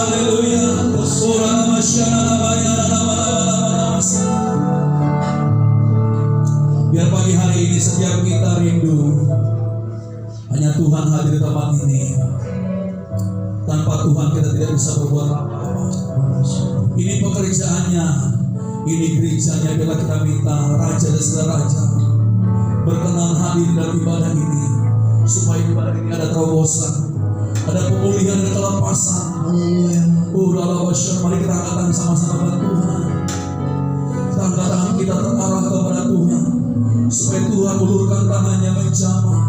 Haleluya. Biar pagi hari ini setiap kita rindu hanya Tuhan hadir di tempat ini. Tanpa Tuhan kita tidak bisa berbuat apa-apa. Ini pekerjaannya, ini gerejanya bila kita minta Raja dan segala Raja berkenan hadir dalam ibadah ini, supaya ibadah ini ada terobosan, ada pemulihan dan kelepasan. Mari kita angkat sama-sama kepada Tuhan. Kita angkat tangan kita terarah kepada Tuhan, supaya Tuhan ulurkan tangannya menjamah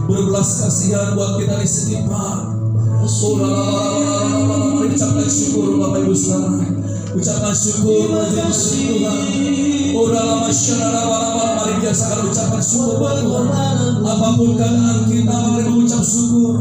berbelas kasihan buat kita di istighfar. Mari ucapkan syukur Bapak Ibu Saudara, ucapkan syukur wajib Tuhan. Mari biasakan ucapan syukur buat Tuhan. Apapun keadaan kita, mari mengucap syukur.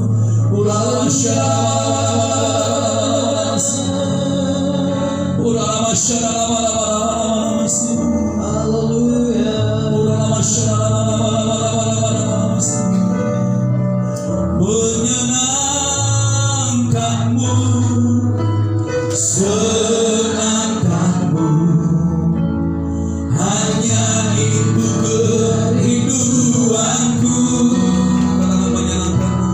Menyenangkanmu, senangkanmu, hanya itu kerinduanku. Katakan menyenangkanmu,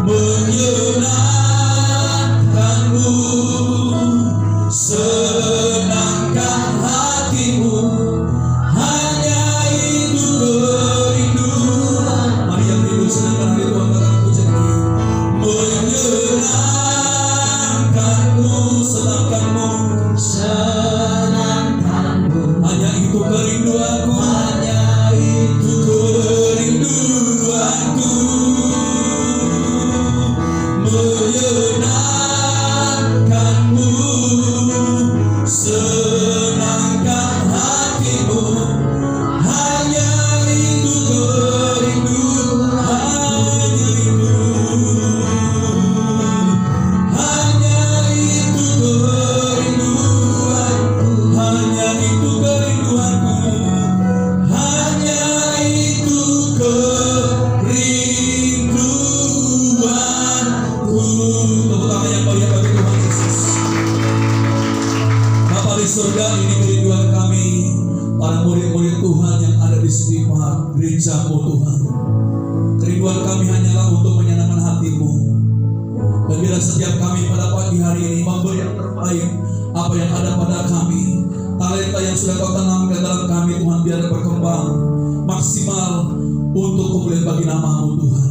menyenangkanmu, senangkan hatimu, hanya itu kerinduan. Mari yang rindu senangkan hati Tuhan, katakan pujian ini. Menyenangkanmu, senangkanmu, senangkanmu, hanya itu kerinduanku, hanya itu kerinduanku. Menyenangkanmu, senangkan hatimu, hanya itu kerinduan, hanya itu kerinduanku, hanya itu kerinduanku, hanya itu kerinduanku. Tepuk tangan yang meriah bagi Tuhan Yesus. Bapa di surga, ini kerinduan kami, para murid-murid Tuhan yang ada di istighfar gereja-Mu Tuhan. Kerinduan kami hanyalah untuk menyenangkan hati-Mu. Dan bila setiap kami pada pagi hari ini memberi yang terbaik apa yang ada pada kami, talenta yang sudah Kau tanamkan dalam kami Tuhan, biar berkembang maksimal untuk kemuliaan bagi nama-Mu Tuhan.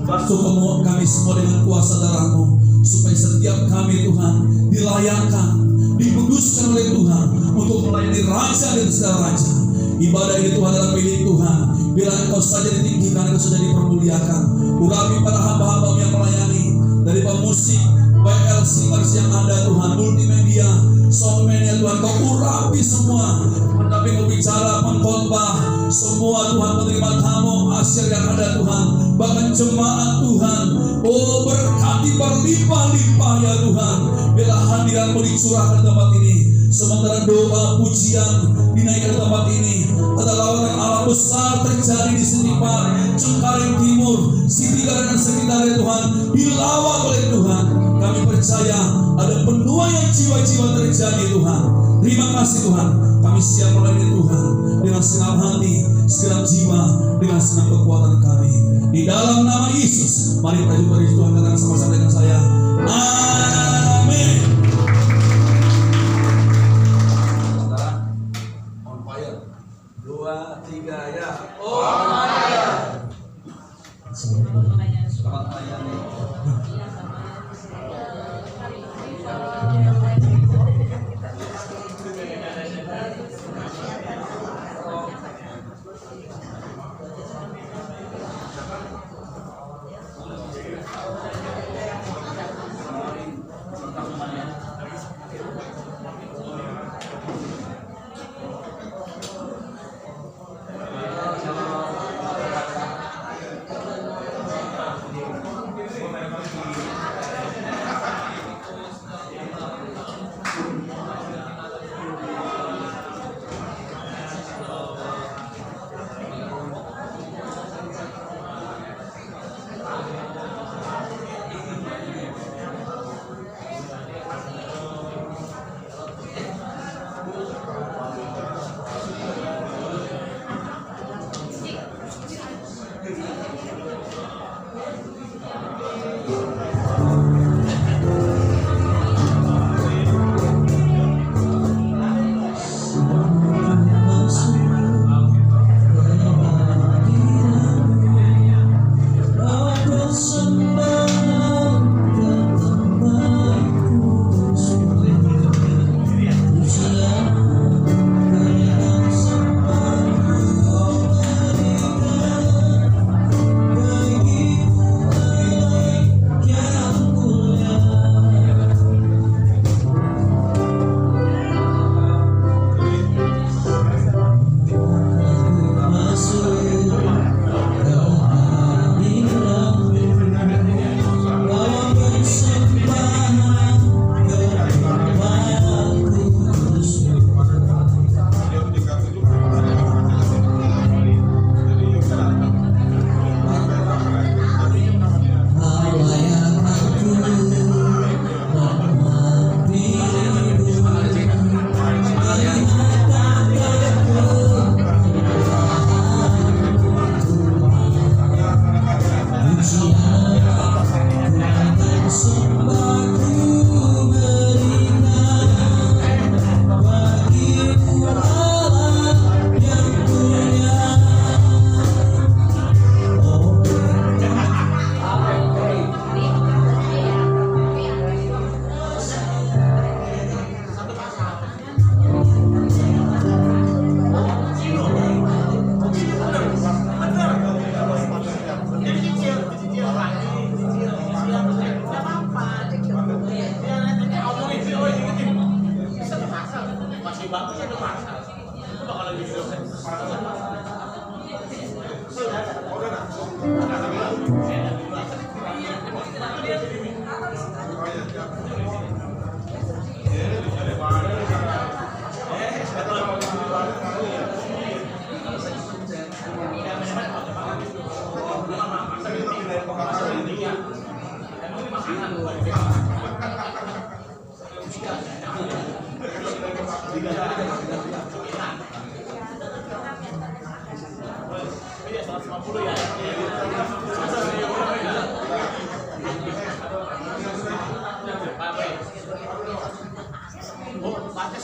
Basuh kami semua dengan kuasa darah-Mu, supaya setiap kami Tuhan dilayakkan, dikuduskan oleh Tuhan untuk melayani Raja dan segala Raja. Ibadah ini Tuhan adalah milik Tuhan. Bila Engkau saja ditinggikan, Engkau saja dipermuliakan. Urapi pada hamba-hamba yang melayani, dari pemusik, WL Singers yang ada Tuhan, multimedia, soundman-nya Tuhan, Kau urapi semua. Mendampingi pembicara, pengkhotbah, semua Tuhan, penerima tamu, asyir yang ada Tuhan, bahkan jemaat Tuhan. Oh, berkati berlimpah-limpah ya Tuhan. Bila hadirat-Mu dicurahkan di tempat ini, sementara doa pujian dinaikkan di tempat ini, ada lawatan Allah besar terjadi di Setipan, Cengkareng Timur, Sitigar dan sekitarnya Tuhan, dilawat oleh Tuhan. Kami percaya ada penuaian jiwa-jiwa terjadi Tuhan. Terima kasih Tuhan, kami siap melayani Tuhan dengan segenap hati, segenap jiwa, dengan segenap kekuatan kami. Di dalam nama Yesus, mari prajurit Tuhan katakan sama-sama dengan saya, amin. On fire, 2, 3 ya. On fire. Selamat melayani.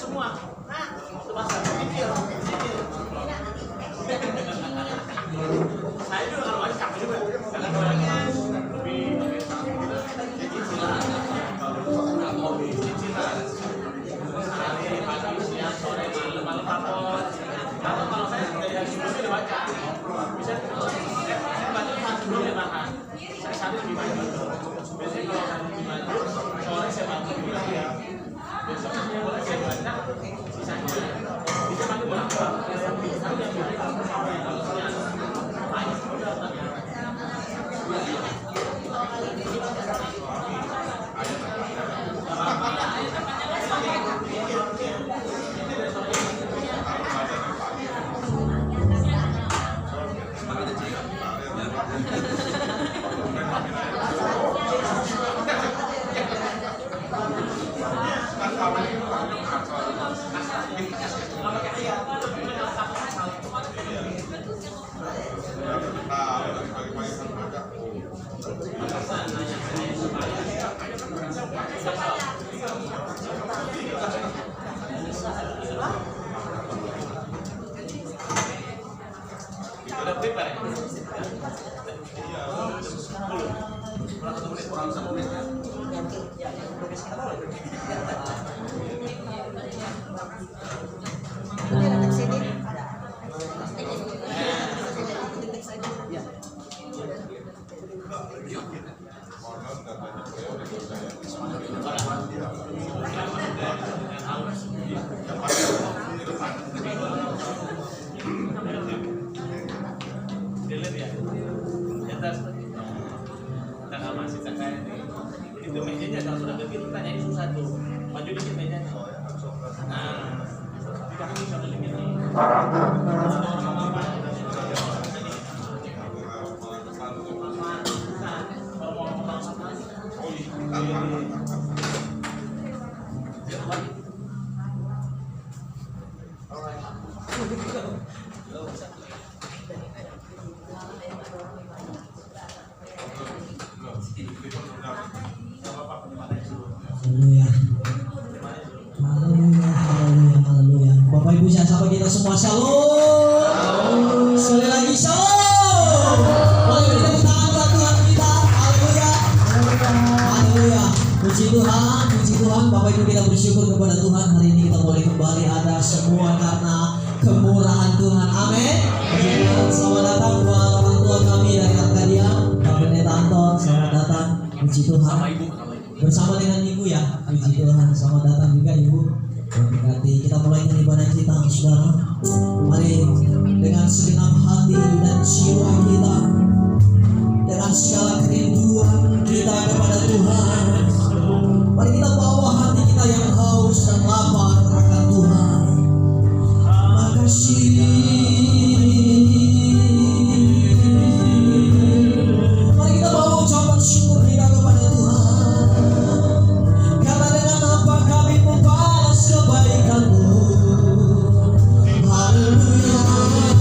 semua. Nah, itu masa pikir. Saya juga kalau main capek juga. Karena orangnya lebih cicilan. Kalau hobi cicilan. Hari, pagi, siang, sore, malam rapor. Kalau saya dari sebelumnya udah baca. Bisa saya baca sebelum dia makan. Saya satu lebih banyak. Biasanya kalau saya lebih banyak, sore saya bantu bilang ya. Besoknya boleh saya baca, sisanya bisa bantu pulang-pulang. Udah prepare ya? Kurang 1 menit, kurang 1 menit ya? Dilihat ya, atas tanggal masih saya itu mejanya kalau sudah kecil tanya itu susah tuh, maju dikit mejanya. Nah, tidak bisa beli ini. Haleluya. Haleluya, haleluya, haleluya. Bapak Ibu jangan sampai kita semua shalom. Sekali lagi shalom. Boleh kita tepuk tangan buat Tuhan kita. Haleluya. Haleluya. Puji Tuhan, puji Tuhan. Bapak Ibu kita bersyukur kepada Tuhan hari ini kita boleh kembali ada semua karena kemurahan Tuhan. Amin. Puji Tuhan. Selamat datang buat orang tua kami dari Arkadia, Pak Pendeta Anton. Selamat datang. Puji Tuhan. Bersama dengan Ibu ya, puji Tuhan, selamat datang juga Ibu. Berkati kita mulai ibadah kita, saudara. Mari dengan segenap hati dan jiwa kita, dengan segala kerinduan kita kepada Tuhan. Mari kita bawa hati kita yang haus dan lapar akan Tuhan. Makasih. Mari kita bawa ucapan syukur kita kepada Tuhan. Karena dengan apa kami membalas kebaikan-Mu. Haleluya. Haleluya.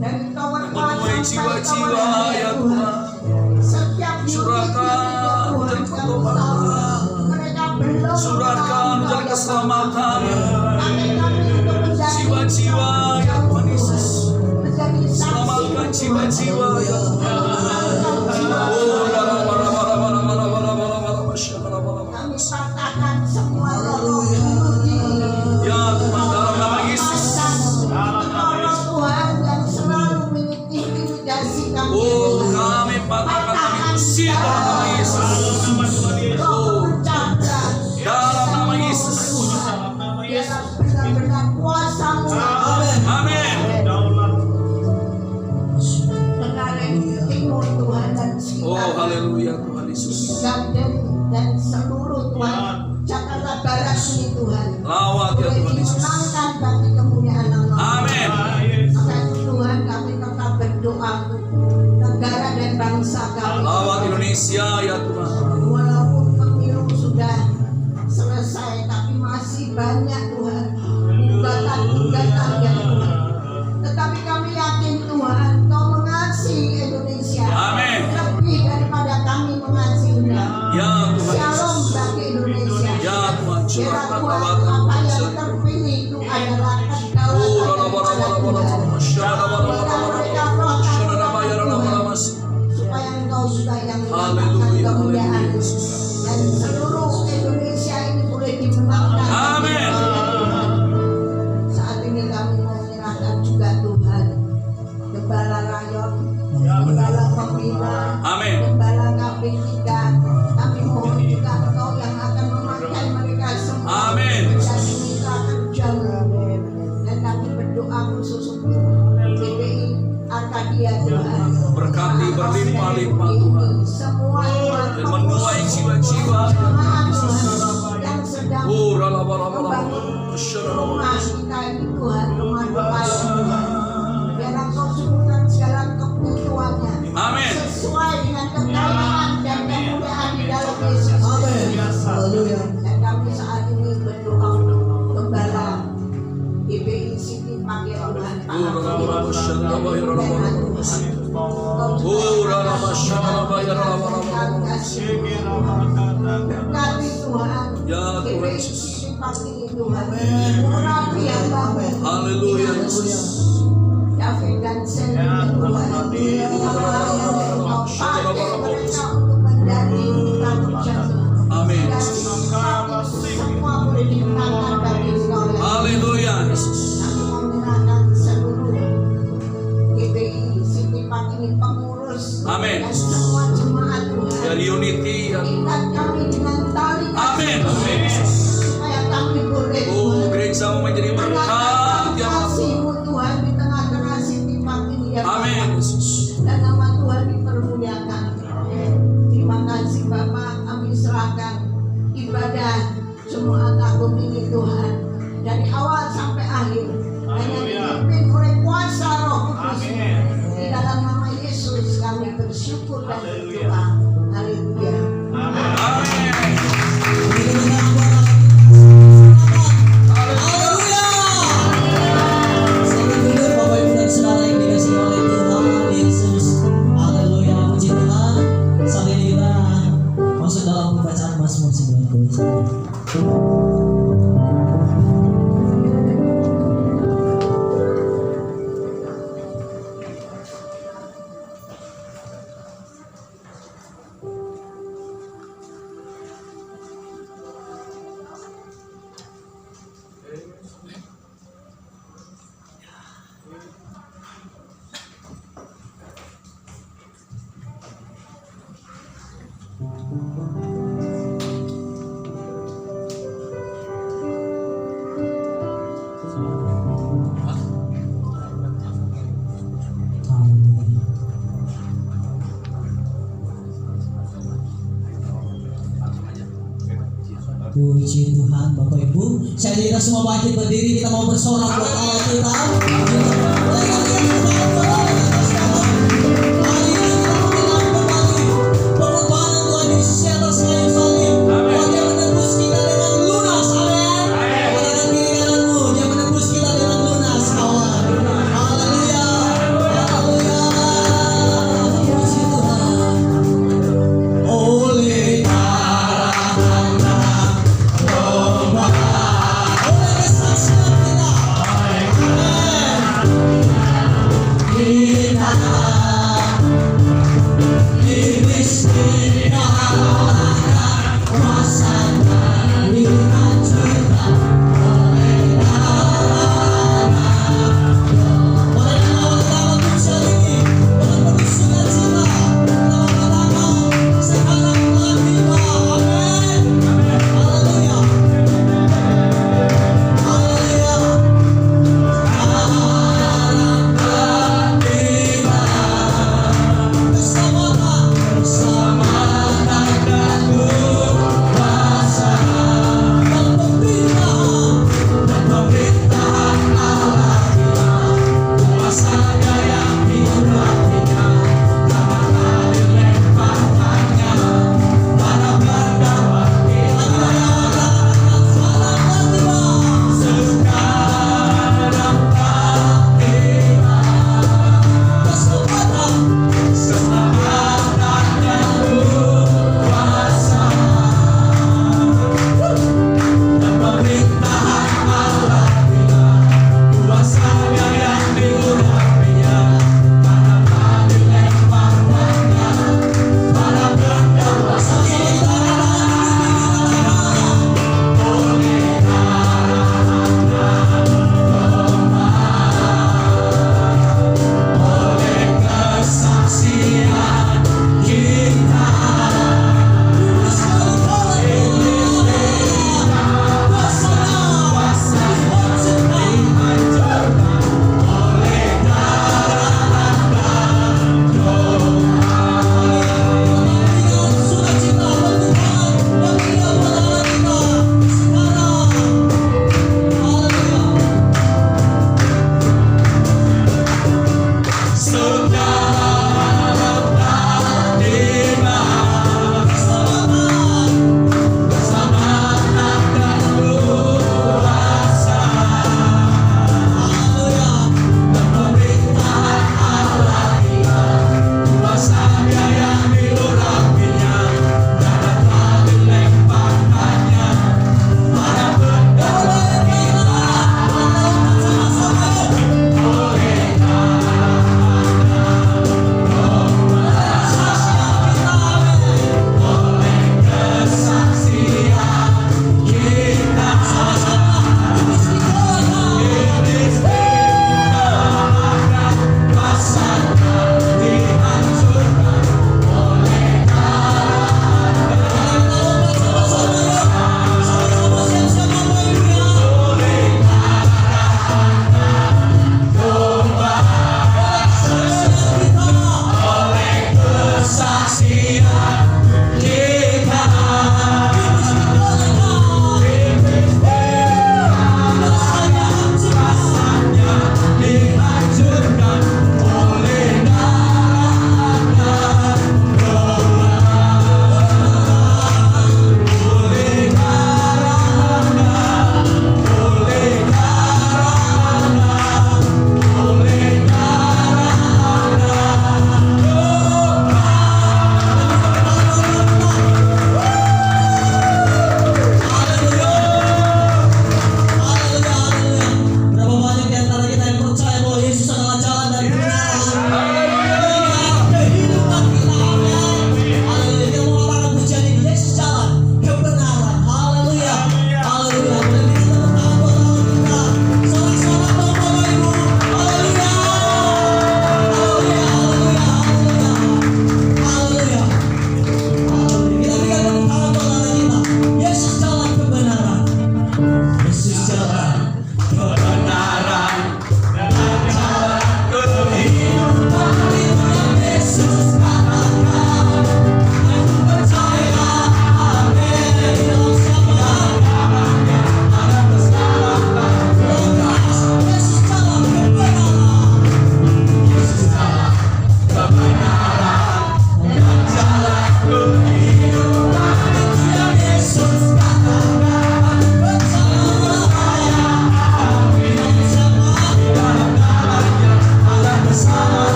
Memenuhi jiwa-jiwa ya Tuhan. Curahkan hujan pertobatan, curahkan hujan keselamatan, jiwa-jiwa ya Tuhan Yesus. Selamatkan jiwa-jiwa ya Tuhan. Kami patahkan semua roh Ya Tuhan, dalam nama Yesus. roh Tuhan yang selalu mengintimidasi kami. Oh, kami patahkan, kami usir dalam nama Yesus. Roh pencabrak, Dalam nama Yesus. biarlah benar-benar kuasa-Mu Amin. mengalir timur Tuhan dan Oh, sekitar haleluya Tuhan Yesus. dan seluruh Tuhan Jakarta Barat ini Tuhan. Lawat ya Boleh Tuhan Yesus. dimenangkan bagi kemuliaan nama. Amin. Maka Tuhan kami tetap berdoa untuk negara dan bangsa kami. Lawat Indonesia ya Tuhan. Walaupun pemilu sudah selesai, tapi masih banyak Tuhan gugatan-gugatan ya Tuhan. Tetapi kami yakin Tuhan, Kau mengasihi Indonesia Amin. lebih daripada kami mengasihinya. Ya Tuhan Shalom Yesus. bagi Indonesia. Ya Tuhan, Biarlah curahkan Tuhan lawatan apa yang Tuhan. terpilih itu adalah Oh, kedaulatan supaya Engkau sudah yang menambahkan Haleluya, kemuliaan haleluya, Yesus. dan seluruh Indonesia ini boleh dimenangkan. Amin. Saat ini kami mau menyerahkan juga Tuhan Gembala Rayon, Gembala Pembina, Amin. Gembala KP3. Kami mohon juga Engkau yang akan memakai mereka semua Amin. menjadi mitra kerja-Mu. Dan kami berdoa khusus untuk GPI Arkadia Tuhan. Berkati berlimpah-limpah Tuhan. Semua Tuhan Dan menuai jiwa-jiwa. jemaat Tuhan yang sedang Oh, membangun rumah kita ini Tuhan, rumah doa Tuhan. Biar Engkau cukupkan segala kebutuhannya Amin. sesuai dengan kekayaan dan kemuliaan di dalam Yesus. Haleluya. Dan kami saat ini berdoa untuk Gembala GPI Siti Pakai Tuhan. Berkati Tuhan. Ya Tuhan GPI Yesus. Siti Pakai Tuhan. Murabi yang bangun. Haleluya Yesus. David dan Sandy Tuhan. Pakai mereka untuk menjadi mitra kerja-Mu. Amin. Dan semua boleh dimenangkan bagi Engkau. Haleluya Yesus. Kami mau menyerahkan seluruh GPI Siti Pak ini pengurus Amin. dan semua jemaat Tuhan. Dari unity yang Ikat kami dengan tali Amin. kasih supaya kami boleh Oh, gereja mau menjadi berkat ya Allah. kasih-Mu Tuhan di tengah-tengah Siti Pak ini ya Bapak. Amin Yesus. Dan nama Tuhan dipermuliakan. Terima kasih Bapak, kami serahkan ibadah Jumat Agung ini Tuhan dari awal sampai akhir hanya dipimpin oleh kuasa Roh Kudus. Di dalam nama Yesus kami bersyukur dan berdoa. Haleluya. Amin. Haleluya. Selamat tidur Bapak Ibu dan Saudara yang dikasihi oleh Tuhan Yesus. Haleluya, puji Tuhan. Saat ini kita masuk dalam pembacaan Mazmur 91. Puji Tuhan Bapak Ibu. Saya kita semua bangkit berdiri, kita mau bersorak buat Allah kita. Hari ini kita mengenang kembali pengorbanan Tuhan Yesus di atas kayu salib. Bahwa Dia menebus kita dengan lunas. Amin. Kepada kiri kananmu, Dia menebus kita dengan lunas. Kawan. Haleluya. Haleluya. Bersama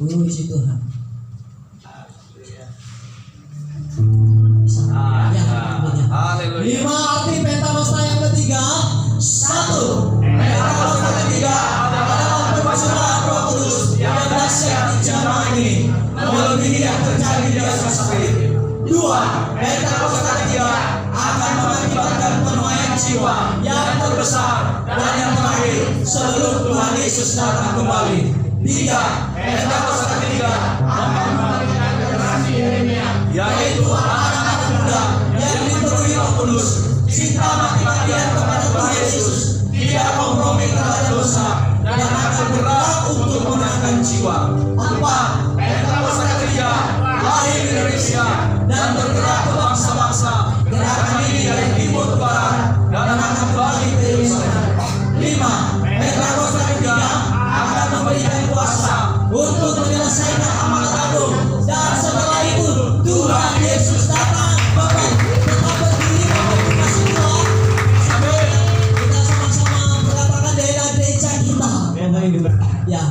Puji Tuhan. Ya, Haleluya. 5 arti Pentakosta yang ketiga. 1. Pentakosta ketiga adalah persembahan Roh Kudus yang dahsyat di zaman ini, melebihi yang terjadi di Asia Safir. 2. Pentakosta ketiga akan mengakibatkan penuaian jiwa yang terbesar, dan yang terakhir sebelum Tuhan Yesus datang kembali. 3. Pentakosta ketiga membangkitkan generasi Yeremia, yaitu anak-anak muda yang dipenuhi Roh Kudus, cinta mati-matian kepada Tuhan Yesus, tidak kompromi terhadap dosa, dan akan bergerak untuk memenangkan jiwa. 4. Pentakosta ketiga lahir di Indonesia dan bergerak ke bangsa-bangsa. Gerakan ini dari timur ke barat dan akan balik ke Yerusalem. 5. Pentakosta ketiga akan memberikan kuasa untuk menyelesaikan amanat agung, dan setelah itu Tuhan Yesus datang. Bapak tetap berdiri, Bapak kasih Tuhan. Sampai kita sama-sama berkatakan DNA gereja kita. Ya.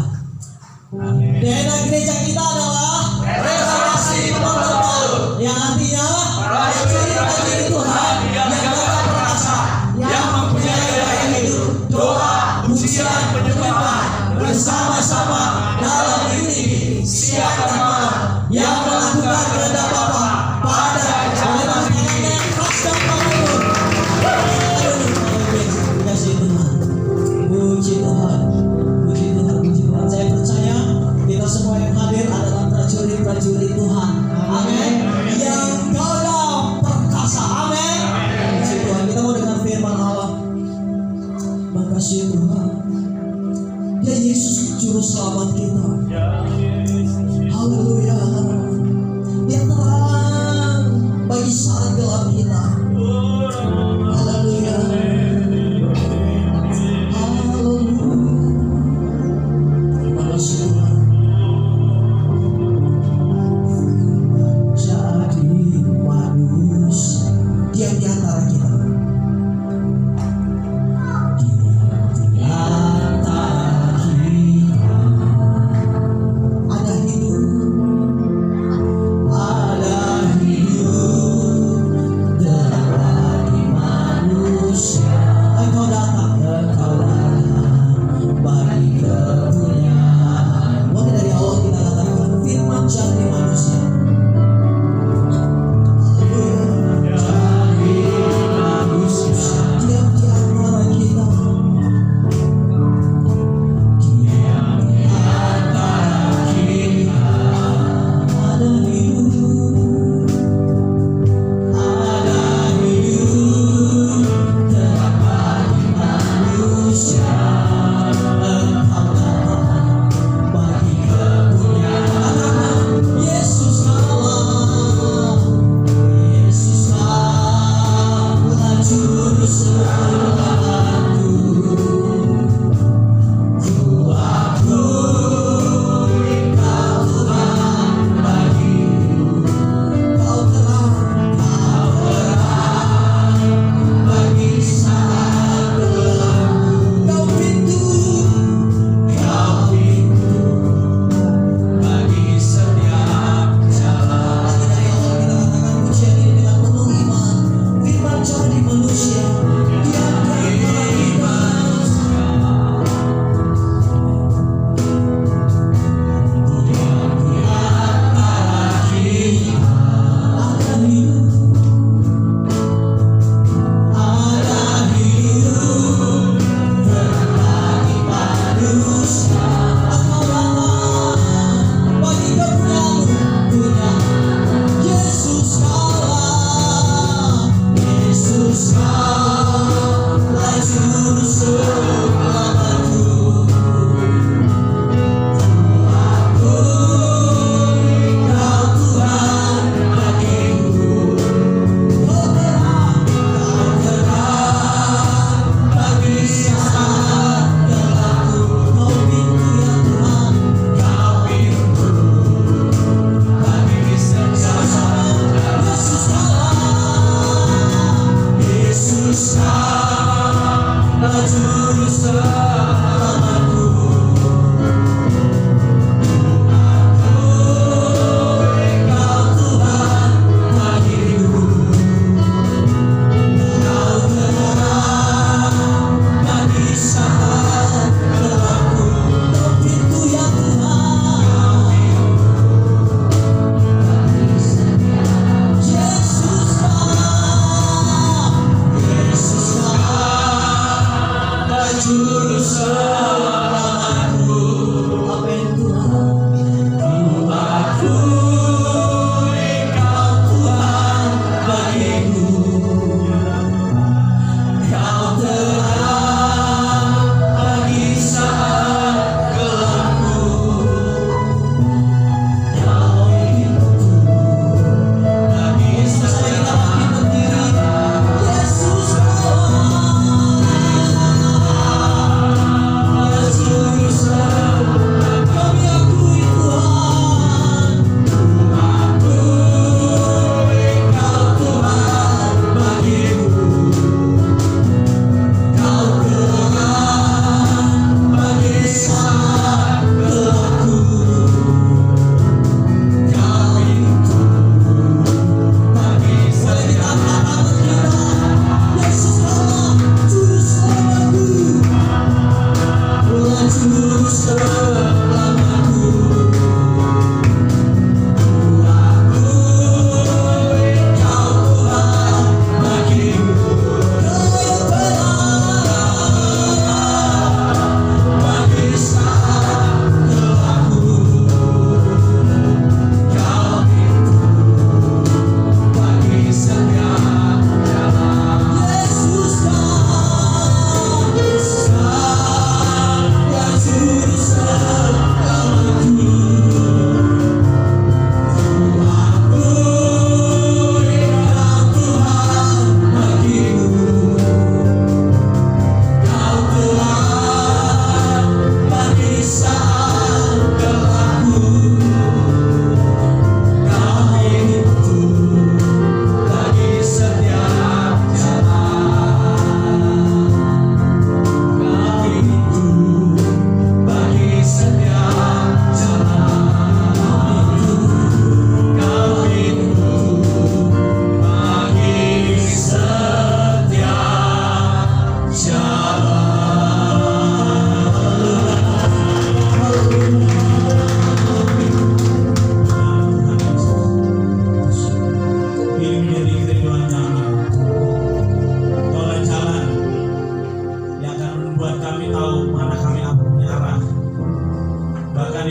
DNA gereja kita adalah restorasi pembangunan, yang artinya prajurit-prajurit Tuhan yang gagah perkasa, yang mempunyai gaya hidup, doa, pujian, penyembahan bersama-sama dalam unity, siang dan malam, yang melakukan kehendak Bapa pada jalan yang khas dan makmur. Kasih Tuhan, puji Tuhan, puji Tuhan, puji Tuhan. Saya percaya kita semua yang hadir adalah prajurit-prajurit Tuhan. Amin. Yang gagah perkasa. Amin. Puji Tuhan. Kita mau dengar firman Allah. Makasih Tuhan. Ya Yesus juru selamat kita. Haleluya. Dia terang bagi saat gelap kita. Haleluya. Haleluya. Terima kasih Tuhan. Jadi manusia dia di antara kita. Di antara kita ada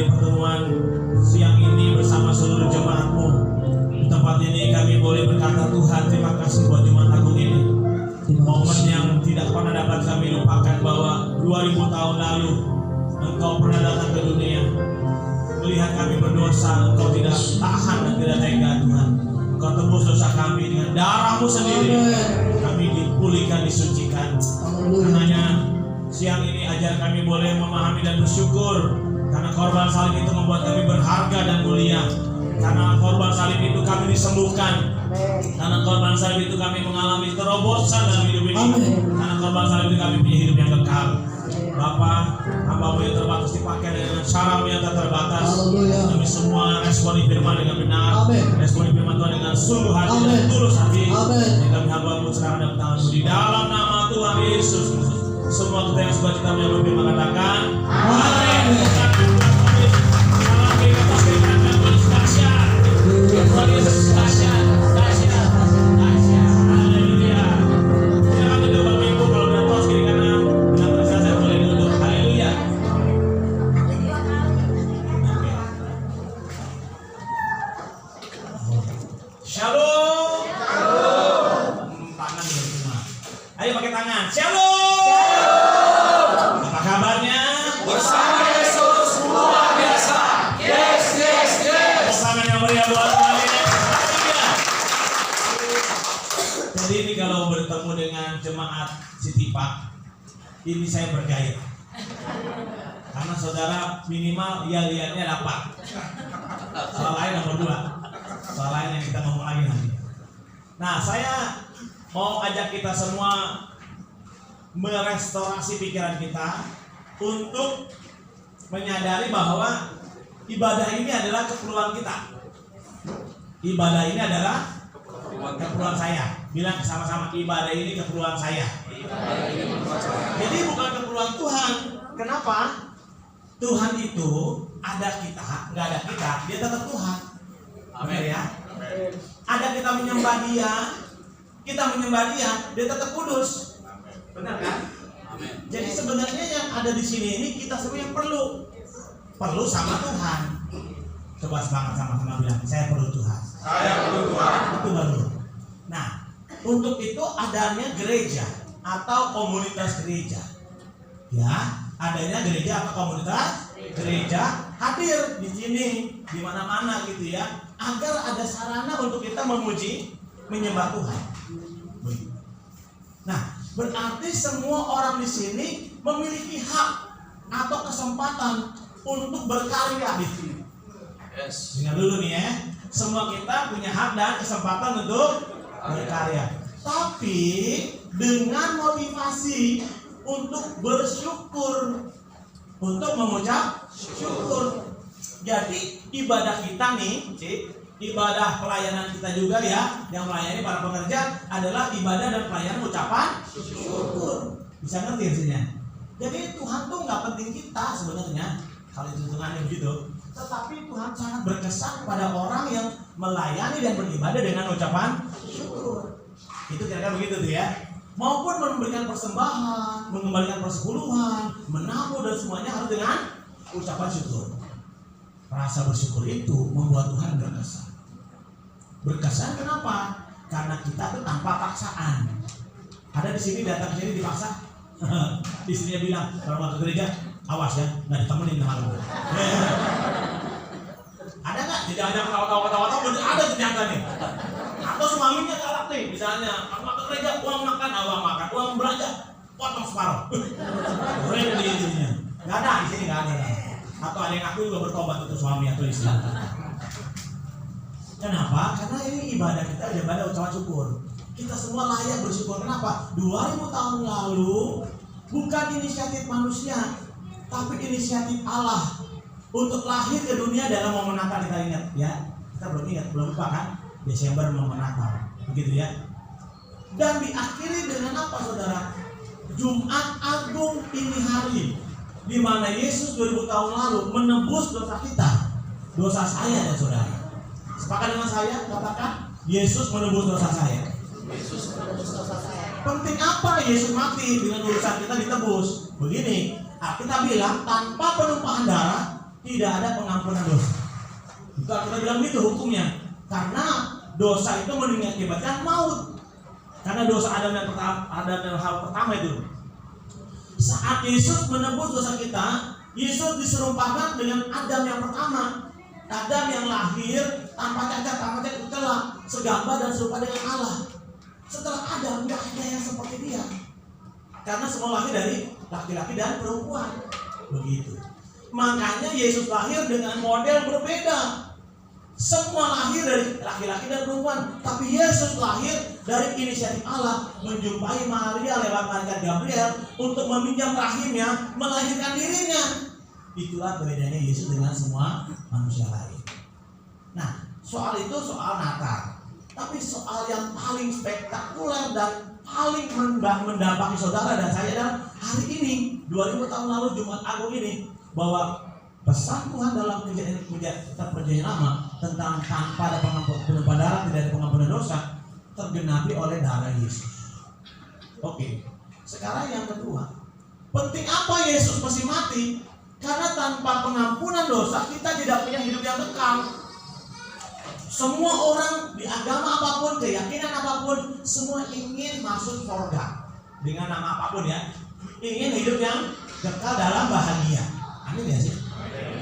pertemuan siang ini bersama seluruh jemaat-Mu. Di tempat ini kami boleh berkata, Tuhan, terima kasih buat Jumat Agung ini. Momen yang tidak pernah dapat kami lupakan bahwa 2000 tahun lalu Engkau pernah datang ke dunia. Melihat kami berdosa, Engkau tidak tahan dan tidak tega, Tuhan. Engkau tebus dosa kami dengan darah-Mu sendiri. Kami dipulihkan, disucikan. Karenanya siang ini ajar kami boleh memahami dan bersyukur, karena korban salib itu membuat kami berharga dan mulia. Karena korban salib itu kami disembuhkan. Karena korban salib itu kami mengalami terobosan dalam hidup ini. Karena korban salib itu kami punya hidup yang kekal. Bapa, hamba-Mu yang terbatas dipakai dengan cara-Mu yang tak terbatas. Kami semua responi firman dengan benar. Responi firman Tuhan dengan sungguh hati dan tulus hati. Yang kami hamba-Mu serahkan dalam tangan-Mu di dalam nama Tuhan Yesus Kristus. Semua kita yang suka cita menyambut firman katakan amin. Salam kita pastikan dan bersaksian. Tuhan Yesus dahsyat, dahsyat, dahsyat. Haleluya. Silakan duduk Bapak Ibu, kalau udah tos kiri kanan dengan bersaksian boleh duduk. Haleluya. Shalom. Tangan bersama. Ayo pakai tangan. Shalom. Apa kabarnya? Bersama Yesus luar biasa. Yes, yes, yes. Pasangan yang meriah buat kalian. Jadi ini kalau bertemu dengan jemaat Citipak, ini saya bergairah. Karena saudara minimal ya lihatnya dapat. Soal lain nomor 2. Soal lain yang kita ngomong lagi nanti. Nah, saya mau ajak kita semua merestorasi pikiran kita untuk menyadari bahwa ibadah ini adalah keperluan kita. Ibadah ini adalah keperluan saya. Bilang sama-sama, ibadah ini keperluan saya. Jadi bukan keperluan Tuhan. Kenapa? Tuhan itu ada kita, nggak ada kita, dia tetap Tuhan. Amin ya. Ada kita menyembah dia, dia tetap kudus. Benar kan? Jadi sebenarnya yang ada di sini ini kita semua yang perlu sama Tuhan. Coba semangat sama-sama bilang, saya perlu Tuhan. Saya perlu Tuhan. Itu baru. Nah, untuk itu adanya gereja atau komunitas gereja. Ya, adanya gereja atau komunitas gereja hadir di sini, di mana-mana gitu ya, agar ada sarana untuk kita memuji, menyembah Tuhan. Nah, berarti semua orang di sini memiliki hak atau kesempatan untuk berkarya di sini. Yes. Dengar dulu nih ya, semua kita punya hak dan kesempatan untuk berkarya. Tapi dengan motivasi untuk bersyukur, untuk mengucap syukur. Jadi ibadah kita nih, ibadah pelayanan kita juga ya, yang melayani para pekerja adalah ibadah dan pelayanan ucapan syukur. Bisa ngerti hasilnya? Jadi Tuhan tuh nggak penting kita sebenarnya, kalau hitungannya begitu. Tetapi Tuhan sangat berkesan pada orang yang melayani dan beribadah dengan ucapan syukur. Itu kira-kira begitu tuh ya. Maupun memberikan persembahan, mengembalikan persepuluhan, menabur dan semuanya harus dengan ucapan syukur. Rasa bersyukur itu membuat Tuhan berkesan. Berkesan kenapa? Karena kita tuh tanpa paksaan. Ada di sini datang ke sini dipaksa. Istrinya bilang kalau mau ke gereja, awas ya, nggak ditemenin sama lu. Ada nggak? Tidak ada ketawa-tawa, ada ternyata nih. Atau suaminya galak nih, misalnya kalau ke gereja uang makan, uang belanja, potong separuh. Keren di intinya. Nggak ada di sini, nggak ada. Atau ada yang aku juga bertobat untuk suami atau istri. Kenapa? Karena ini ibadah kita, ibadah ucapan syukur. Kita semua layak bersyukur. Kenapa? 2000 tahun lalu bukan inisiatif manusia, tapi inisiatif Allah untuk lahir ke dunia dalam momen Natal. Kita ingat ya, kita belum lupa kan? Desember momen Natal, begitu ya. Dan diakhiri dengan apa, saudara? Jumat Agung ini hari di mana Yesus 2000 tahun lalu menebus dosa kita, dosa saya dan saudara. Sepakat dengan saya? Katakan, Yesus menebus dosa saya. Penting apa Yesus mati dengan urusan kita ditebus? Begini, kita bilang tanpa penumpahan darah tidak ada pengampunan dosa. Bukan kita bilang gitu hukumnya. Karena dosa itu mengakibatkan maut. Karena dosa Adam yang hal pertama itu. Saat Yesus menebus dosa kita, Yesus diserupakan dengan Adam yang pertama. Adam yang lahir tanpa cacat, tanpa celah, segambar dan serupa dengan Allah. Setelah Adam tidak ada yang seperti dia. Karena semua lahir dari laki-laki dan perempuan. Begitu. Makanya Yesus lahir dengan model berbeda. Semua lahir dari laki-laki dan perempuan, tapi Yesus lahir dari inisiatif Allah, menjumpai Maria lewat malaikat Gabriel untuk meminjam rahimnya, melahirkan dirinya. Itulah bedanya Yesus dengan semua manusia lain. Nah, soal itu soal Natal. Tapi soal yang paling spektakuler dan paling mendampaki saudara dan saya dalam hari ini, 2000 tahun lalu Jumat Agung ini, bahwa pesan Tuhan dalam perjanjian lama tentang tanpa ada pengampunan darah, tidak ada pengampunan dosa, tergenapi oleh darah Yesus. Oke, sekarang yang kedua, penting apa Yesus mesti mati? Karena tanpa pengampunan dosa kita tidak punya hidup yang kekal. Semua orang di agama apapun, keyakinan apapun, semua ingin masuk surga dengan nama apapun ya, ingin hidup yang kekal dalam bahagia. Amin ya sih?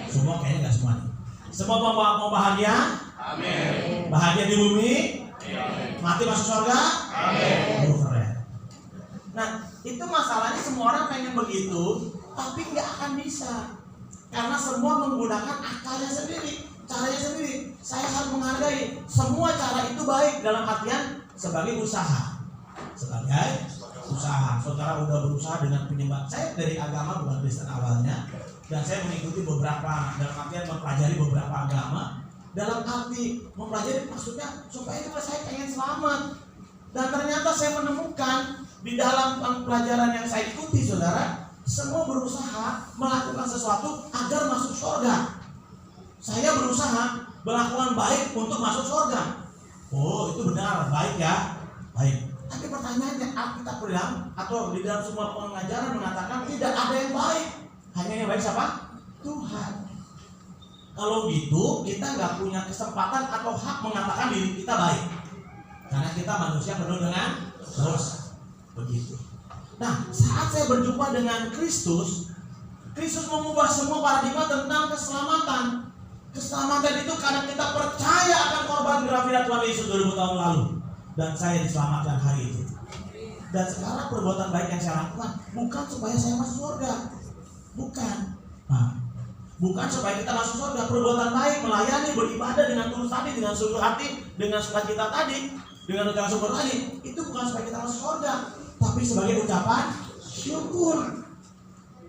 Semua kayaknya nggak semua nih. Semua mau bahagia? Amin. Bahagia di bumi? Amin. Mati masuk surga? Amin. Keren. Nah, itu masalahnya semua orang pengen begitu, tapi nggak akan bisa. Karena semua menggunakan akalnya sendiri, caranya sendiri. Saya harus menghargai semua cara itu baik dalam artian sebagai usaha. Sebagai usaha. Saudara udah berusaha dengan penyembah. Saya dari agama bukan Kristen awalnya. Dan saya mengikuti beberapa, dalam artian mempelajari beberapa agama. Dalam arti mempelajari maksudnya supaya juga saya pengen selamat. Dan ternyata saya menemukan di dalam pelajaran yang saya ikuti, saudara, semua berusaha melakukan sesuatu agar masuk surga. Saya berusaha melakukan baik untuk masuk surga. Oh, itu benar, baik ya, baik. Tapi pertanyaannya, Alkitab bilang atau di dalam semua pengajaran mengatakan tidak ada yang baik. Hanya yang baik siapa? Tuhan. Kalau gitu kita nggak punya kesempatan atau hak mengatakan diri kita baik, karena kita manusia penuh dengan dosa. Begitu. Nah, saat saya berjumpa dengan Kristus, Kristus mengubah semua paradigma tentang keselamatan. Keselamatan itu karena kita percaya akan korban grafidat Tuhan Yesus 2000 tahun lalu, dan saya diselamatkan hari itu. Dan sekarang perbuatan baik yang saya lakukan bukan supaya saya masuk surga. Bukan. Nah, bukan supaya kita masuk surga. Perbuatan baik, melayani, beribadah dengan tulus hati, dengan sungguh hati, dengan sukacita tadi, dengan ucapan syukur tadi, itu bukan supaya kita masuk surga, tapi sebagai ucapan syukur.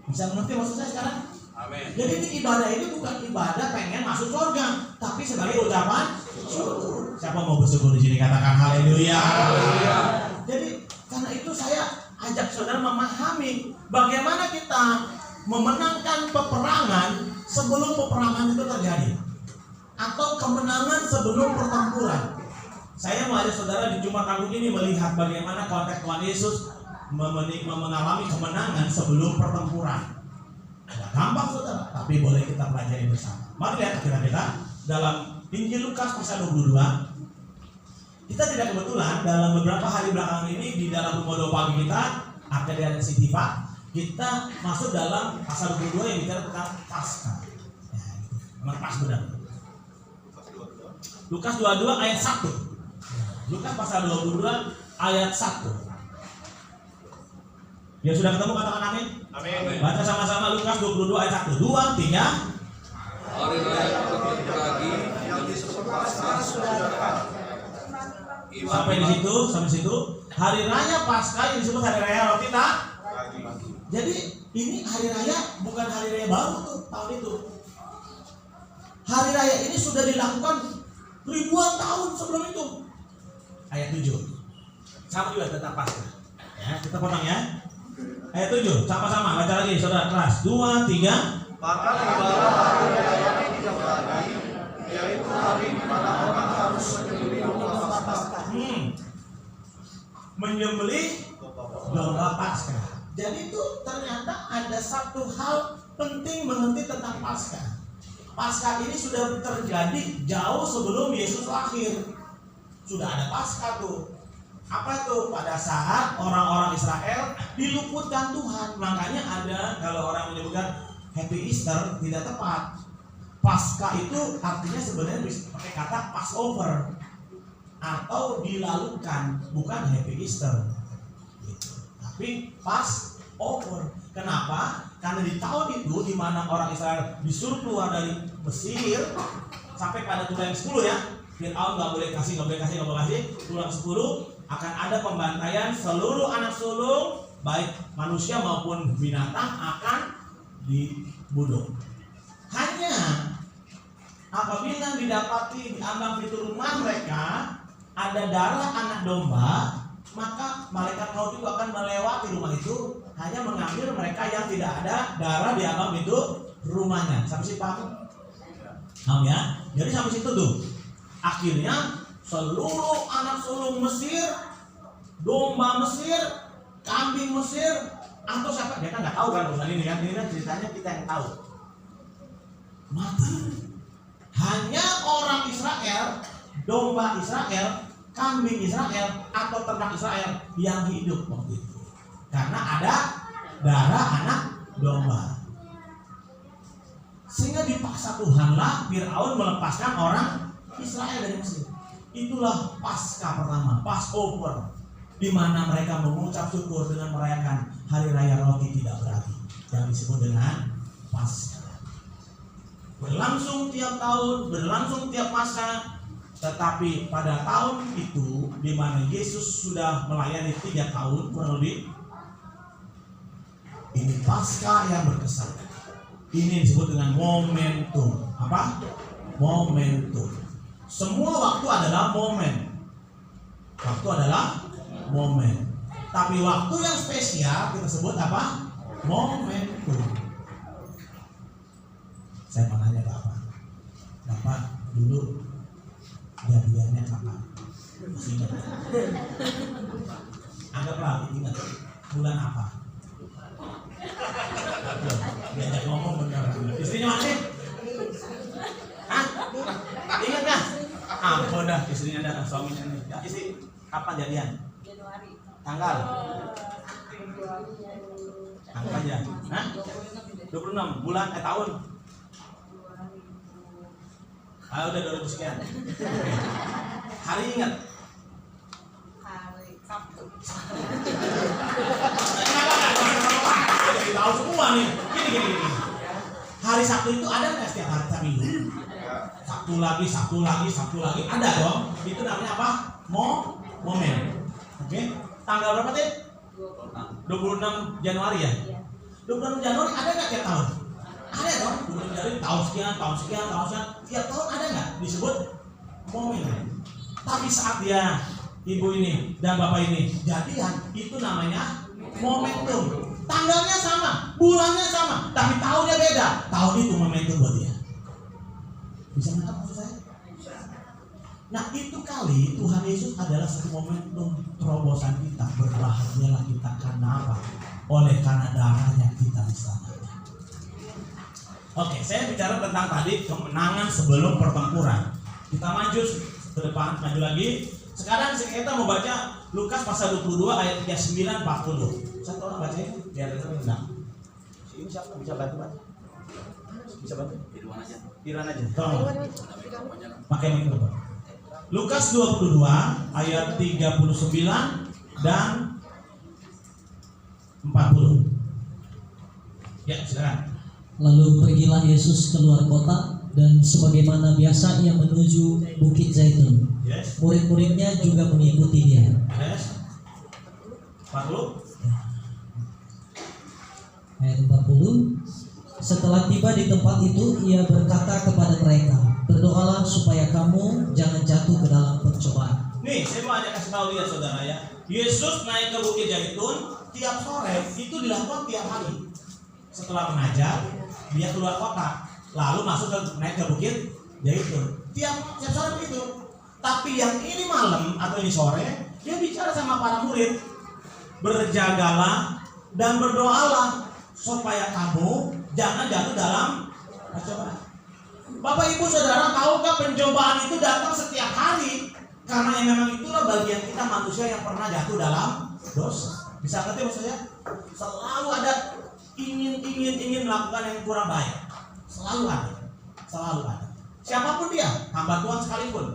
Bisa mengerti maksud saya sekarang? Amin. Jadi ini ibadah ini bukan ibadah pengen masuk surga, tapi sebagai ucapan syukur. Siapa mau bersyukur di sini? Katakan haleluya. Jadi karena itu saya ajak saudara memahami bagaimana kita memenangkan peperangan sebelum peperangan itu terjadi, atau kemenangan sebelum pertempuran. Saya mau ajak saudara di Jumat Agung ini melihat bagaimana konteks Tuhan Yesus mengalami kemenangan sebelum pertempuran. Tidak gampang saudara, tapi boleh kita pelajari bersama. Mari lihat kita dalam Injil Lukas pasal 22. Kita tidak kebetulan dalam beberapa hari belakangan ini di dalam rumah doa pagi kita, Akademi Sitiva, kita masuk dalam pasal 22 yang bicara tentang Paskah. Ya, gitu. Memang pas benar. Lukas 22 ayat 1. Lukas pasal 22 ayat 1. Ya sudah ketemu, katakan amin. Amin. Baca sama-sama Lukas 22 ayat 1. 2, 3. Hari raya lagi yang disebut Paskah sudah dekat. Sampai di situ. Hari raya Paskah yang disebut hari raya roti tak. Jadi ini hari raya bukan hari raya baru tuh tahun itu. Hari raya ini sudah dilakukan ribuan tahun sebelum itu. Ayat 7. Sama juga tentang Paskah. Ya, kita potong ya. Ayat 7, sama-sama baca lagi saudara kelas. 2, 3. Maka tibalah hari raya yang lagi, yaitu hari di mana orang harus menyembelih domba Paskah. Menyembelih domba Paskah. Jadi itu ternyata ada satu hal penting mengerti tentang Paskah. Paskah ini sudah terjadi jauh sebelum Yesus lahir. Sudah ada Paskah tuh. Apa tuh? Pada saat orang-orang Israel diluputkan Tuhan. Makanya ada kalau orang menyebutkan Happy Easter tidak tepat. Paskah itu artinya sebenarnya bisa pakai kata Passover atau dilalukan, bukan Happy Easter. Gitu. Tapi Passover. Kenapa? Karena di tahun itu di mana orang Israel disuruh keluar dari Mesir sampai pada tulang 10 ya. Fir'aun nggak boleh kasih. Tulang 10 akan ada pembantaian seluruh anak sulung baik manusia maupun binatang akan dibunuh. Hanya apabila didapati di ambang pintu rumah mereka ada darah anak domba, maka malaikat maut itu akan melewati rumah itu, hanya mengambil mereka yang tidak ada darah di ambang pintu rumahnya. Sampai situ paham? Paham ya? Jadi sampai situ tuh. Akhirnya seluruh anak sulung Mesir, domba Mesir, kambing Mesir, atau siapa? Dia kan nggak tahu kan urusan ini kan? Ini kan ceritanya kita yang tahu. Mati. Hanya orang Israel, domba Israel, kambing Israel atau ternak Israel yang hidup waktu itu. Karena ada darah anak domba. Sehingga dipaksa Tuhanlah Fir'aun melepaskan orang Israel dari Mesir. Itulah Paskah pertama, Passover, di mana mereka mengucap syukur dengan merayakan hari raya roti tidak berarti yang disebut dengan Paskah. Berlangsung tiap tahun, berlangsung tiap masa, tetapi pada tahun itu di mana Yesus sudah melayani 3 tahun kurang lebih, ini Paskah yang berkesan. Ini disebut dengan momentum. Apa? Momentum. Semua waktu adalah momen. Waktu adalah momen. Tapi waktu yang spesial kita sebut apa? Momentum. Saya mau nanya Bapak dulu jadiannya kapan? Masih ingat? Anggaplah ingat. Bulan apa? Diajak ngomong bener. Istrinya mana? Hah? Ingat nggak? Ampun dah, istrinya ada, suaminya nih. Ya, istri kapan jadian? Januari. Tanggal? Tanggal aja. Hah? 26 bulan tahun. Udah 200 sekian. Hari ingat? Hari Sabtu. Jadi tahu semua nih. Gini. Hari Sabtu itu ada nggak setiap hari Sabtu? Sabtu lagi. Ada dong. Itu namanya apa? Momen. Oke. Tanggal berapa sih? 26 Januari ya? 26 Januari ada nggak tiap tahun? Ada dong. 26 Januari tahun sekian. Tiap tahun ada nggak? Disebut momen. Tapi saat dia, ibu ini dan bapak ini jadian, itu namanya momentum. Tanggalnya sama, bulannya sama, tapi tahunnya beda. Tahun itu momentum buat dia. Bisa menangkap maksud saya? Nah itu kali Tuhan Yesus adalah satu momentum terobosan kita. Berbahagialah kita karena apa? Oleh karena darahnya kita diselamatkan. Oke, saya bicara tentang tadi kemenangan sebelum pertempuran. Kita maju ke depan, maju lagi. Sekarang kita mau baca Lukas pasal 22 ayat 39-40. Satu orang baca ya, biar kita enggak. Ini siapa bisa bantu? Bisa bantu? Tiran aja. Tolong. Pakai mikrofon. Lukas 22 ayat 39 dan 40. Ya, silakan. Lalu pergilah Yesus keluar kota dan sebagaimana biasa ia menuju Bukit Zaitun. Yes. Murid-muridnya juga mengikuti dia. Yes. 40. Ayat 40. Setelah tiba di tempat itu, ia berkata kepada mereka, berdoalah supaya kamu jangan jatuh ke dalam percobaan. Nih, saya mau ajak kasih tahu lihat saudara ya. Yesus naik ke Bukit Zaitun tiap sore, itu dilakukan tiap hari. Setelah mengajar, dia keluar kota, lalu naik ke Bukit Zaitun. Tiap sore begitu. Tapi yang ini malam atau ini sore, dia bicara sama para murid, berjagalah dan berdoalah supaya kamu jangan jatuh dalam percobaan. Bapak Ibu Saudara, tahukah pencobaan itu datang setiap hari? Karena yang memang itulah bagian kita manusia yang pernah jatuh dalam dosa. Bisa ngerti maksud saya? Selalu ada ingin melakukan yang kurang baik. Selalu ada. Siapapun dia, hamba Tuhan sekalipun.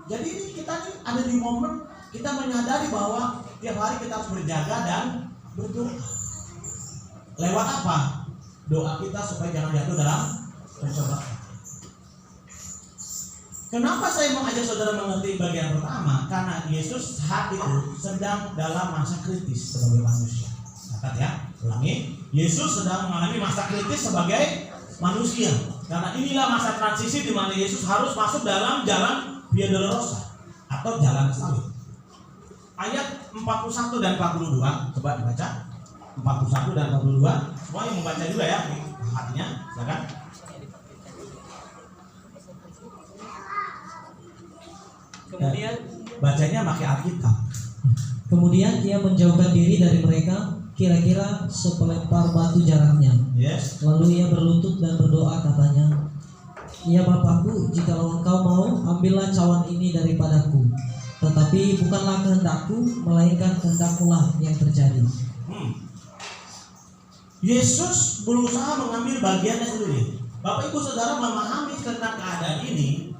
Jadi ini kita nih ada di momen kita menyadari bahwa tiap hari kita harus berjaga dan berdoa. Lewat apa? Doa kita supaya jangan jatuh dalam pencobaan. Kenapa saya mengajak saudara mengerti bagian pertama? Karena Yesus saat itu sedang dalam masa kritis sebagai manusia. Catat ya, ulangi. Yesus sedang mengalami masa kritis sebagai manusia. Karena inilah masa transisi di mana Yesus harus masuk dalam jalan Via Dolorosa atau jalan salib. Ayat 41 dan 42, coba dibaca. 41 dan 42. Semua yang membaca juga ya, artinya, silakan. Kemudian Bacanya pakai Alkitab. Kemudian ia menjauhkan diri dari mereka kira-kira sepelempar batu jaraknya. Yes. Lalu ia berlutut dan berdoa katanya, "Ya Bapakku, jikalau engkau mau, ambillah cawan ini daripadaku. Tetapi bukanlah kehendakku, melainkan kehendakmu-lah yang terjadi." Yesus berusaha mengambil bagiannya sendiri. Bapak Ibu Saudara memahami tentang keadaan ini.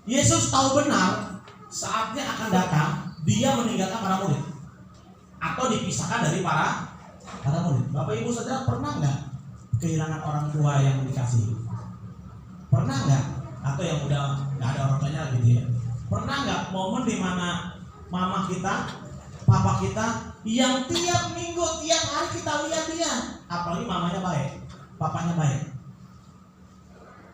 Yesus tahu benar saatnya akan datang dia meninggalkan para murid atau dipisahkan dari para murid. Bapak Ibu Saudara pernah nggak kehilangan orang tua yang dikasihi? Pernah nggak? Atau yang udah nggak ada orang tuanya gitu ya? Pernah nggak momen di mana mama kita, papa kita yang tiap minggu, tiap hari kita lihat dia, apalagi mamanya baik, papanya baik,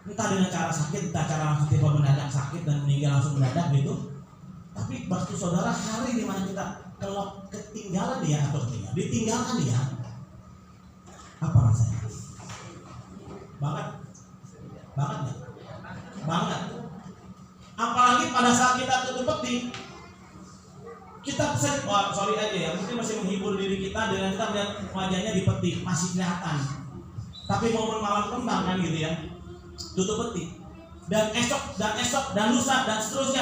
entah dengan cara sakit, entah cara tiba mendadak sakit dan meninggal langsung mendadak gitu. Tapi waktu saudara hari di mana kita kalau ketinggalan dia atau ditinggalkan dia, apa rasanya? Banget. Apalagi pada saat kita tutup peti, kita sorry aja ya, mungkin masih menghibur diri kita dengan kita melihat wajahnya di peti masih kelihatan. Tapi momen malam kembang kan gitu ya, tutup peti. Dan esok dan lusa dan seterusnya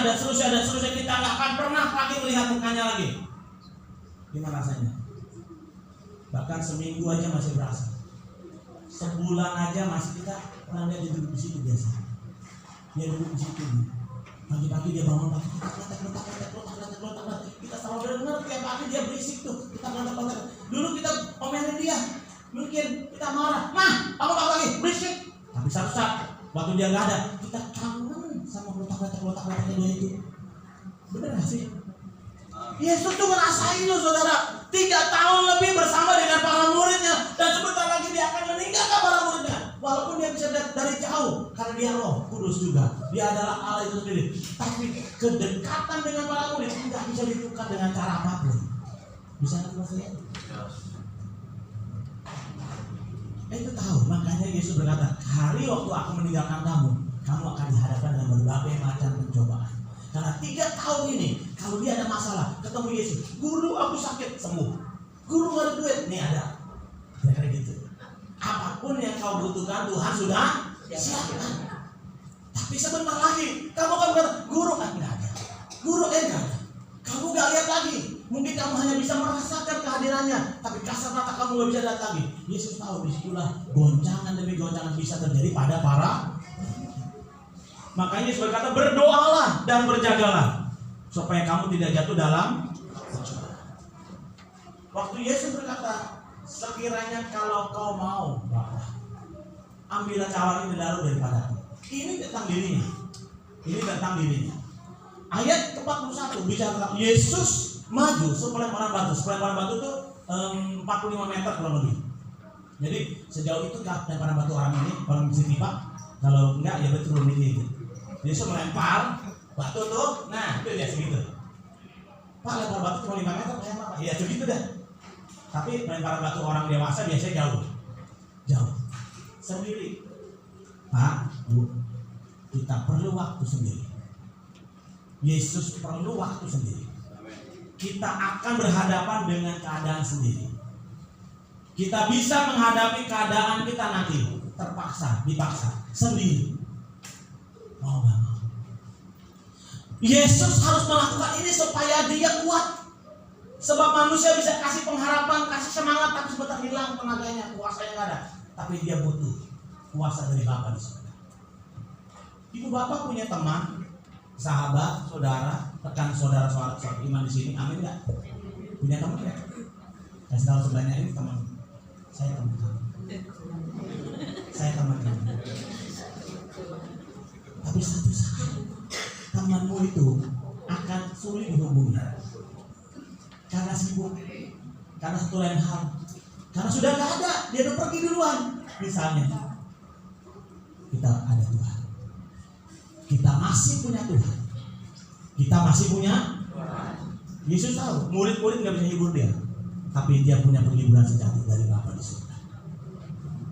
kita nggak akan pernah lagi melihat mukanya lagi. Gimana rasanya? Bahkan seminggu aja masih berasa, sebulan aja masih kita pernah lihat dia duduk di situ biasa. Dia duduk di situ. Pagi-pagi dia bangun pagi kita letak. Kita selalu dengar tiap pagi dia berisik tuh. Kita letak. Dulu kita omelin dia, mungkin kita marah. Bangun pagi berisik. Tapi satu saat waktu dia nggak ada, kita kangen sama letak-letaknya dia itu. Bener gak sih? Yesus tuh ngerasain loh saudara, 3 tahun lebih bersama dengan para muridnya, dan sebentar lagi dia akan meninggalkan para muridnya. Walaupun dia bisa dari jauh, karena dia Roh Kudus juga, dia adalah Allah itu sendiri. Tapi kedekatan dengan para murid tidak bisa ditukar dengan cara apapun. Bisa nggak maksudnya? Itu tahu, makanya Yesus berkata, hari waktu aku meninggalkan kamu akan dihadapkan dengan berbagai macam pencobaan. Karena 3 tahun ini, kalau dia ada masalah, ketemu Yesus, guru aku sakit, sembuh. Guru gak ada duit, nih ada. Kayak gitu. Apapun yang kau butuhkan, Tuhan sudah siapkan. Tapi sebentar lagi, kamu akan berkata, guru kan nggak ada. Guru nggak ada. Kamu nggak lihat lagi. Mungkin kamu hanya bisa merasakan kehadirannya, tapi kasar mata kamu nggak bisa lihat lagi. Yesus tahu disitulah goncangan demi goncangan bisa terjadi pada para. Makanya Yesus berkata, berdoalah dan berjagalah supaya kamu tidak jatuh dalam pencobaan. Waktu Yesus berkata, sekiranya kalau kau mau, Bapa, ambillah cawan ini lalu daripadaku. Ini tentang dirinya. Ayat ke-41 bicara tentang Yesus maju sepelemparan batu. Sepelemparan batu itu 45 meter kurang lebih. Jadi sejauh itu kah lemparan batu orang ini, orang bisa tiba? Kalau enggak ya betul ini. Yesus melempar batu tuh, nah itu dia segitu. Pak, lempar batu cuma 5 meter kayak apa? Ya segitu dah. Tapi lemparan batu orang dewasa biasanya jauh sendiri. Pak, Bu, kita perlu waktu sendiri. Yesus perlu waktu sendiri. Kita akan berhadapan dengan keadaan sendiri. Kita bisa menghadapi keadaan kita nanti dipaksa sendiri. Yesus harus melakukan ini supaya dia kuat. Sebab manusia bisa kasih pengharapan, kasih semangat, tapi sebentar hilang tenaganya, kuasanya nggak ada. Tapi dia butuh kuasa dari Bapa di surga. Ibu bapak punya teman, sahabat, saudara, rekan saudara iman di sini, amin nggak? Punya teman nggak? Kasih tahu sebelahnya, ini teman. Saya teman kamu. Saya teman kamu. Tapi satu saat temanmu itu akan sulit dihubungi karena sibuk, karena satu lain hal, karena sudah nggak ada, dia udah pergi duluan. Misalnya kita ada Tuhan, kita masih punya Tuhan, kita masih punya Yesus. Tahu murid-murid nggak bisa hibur dia, tapi dia punya penghiburan sejati dari Bapa di surga.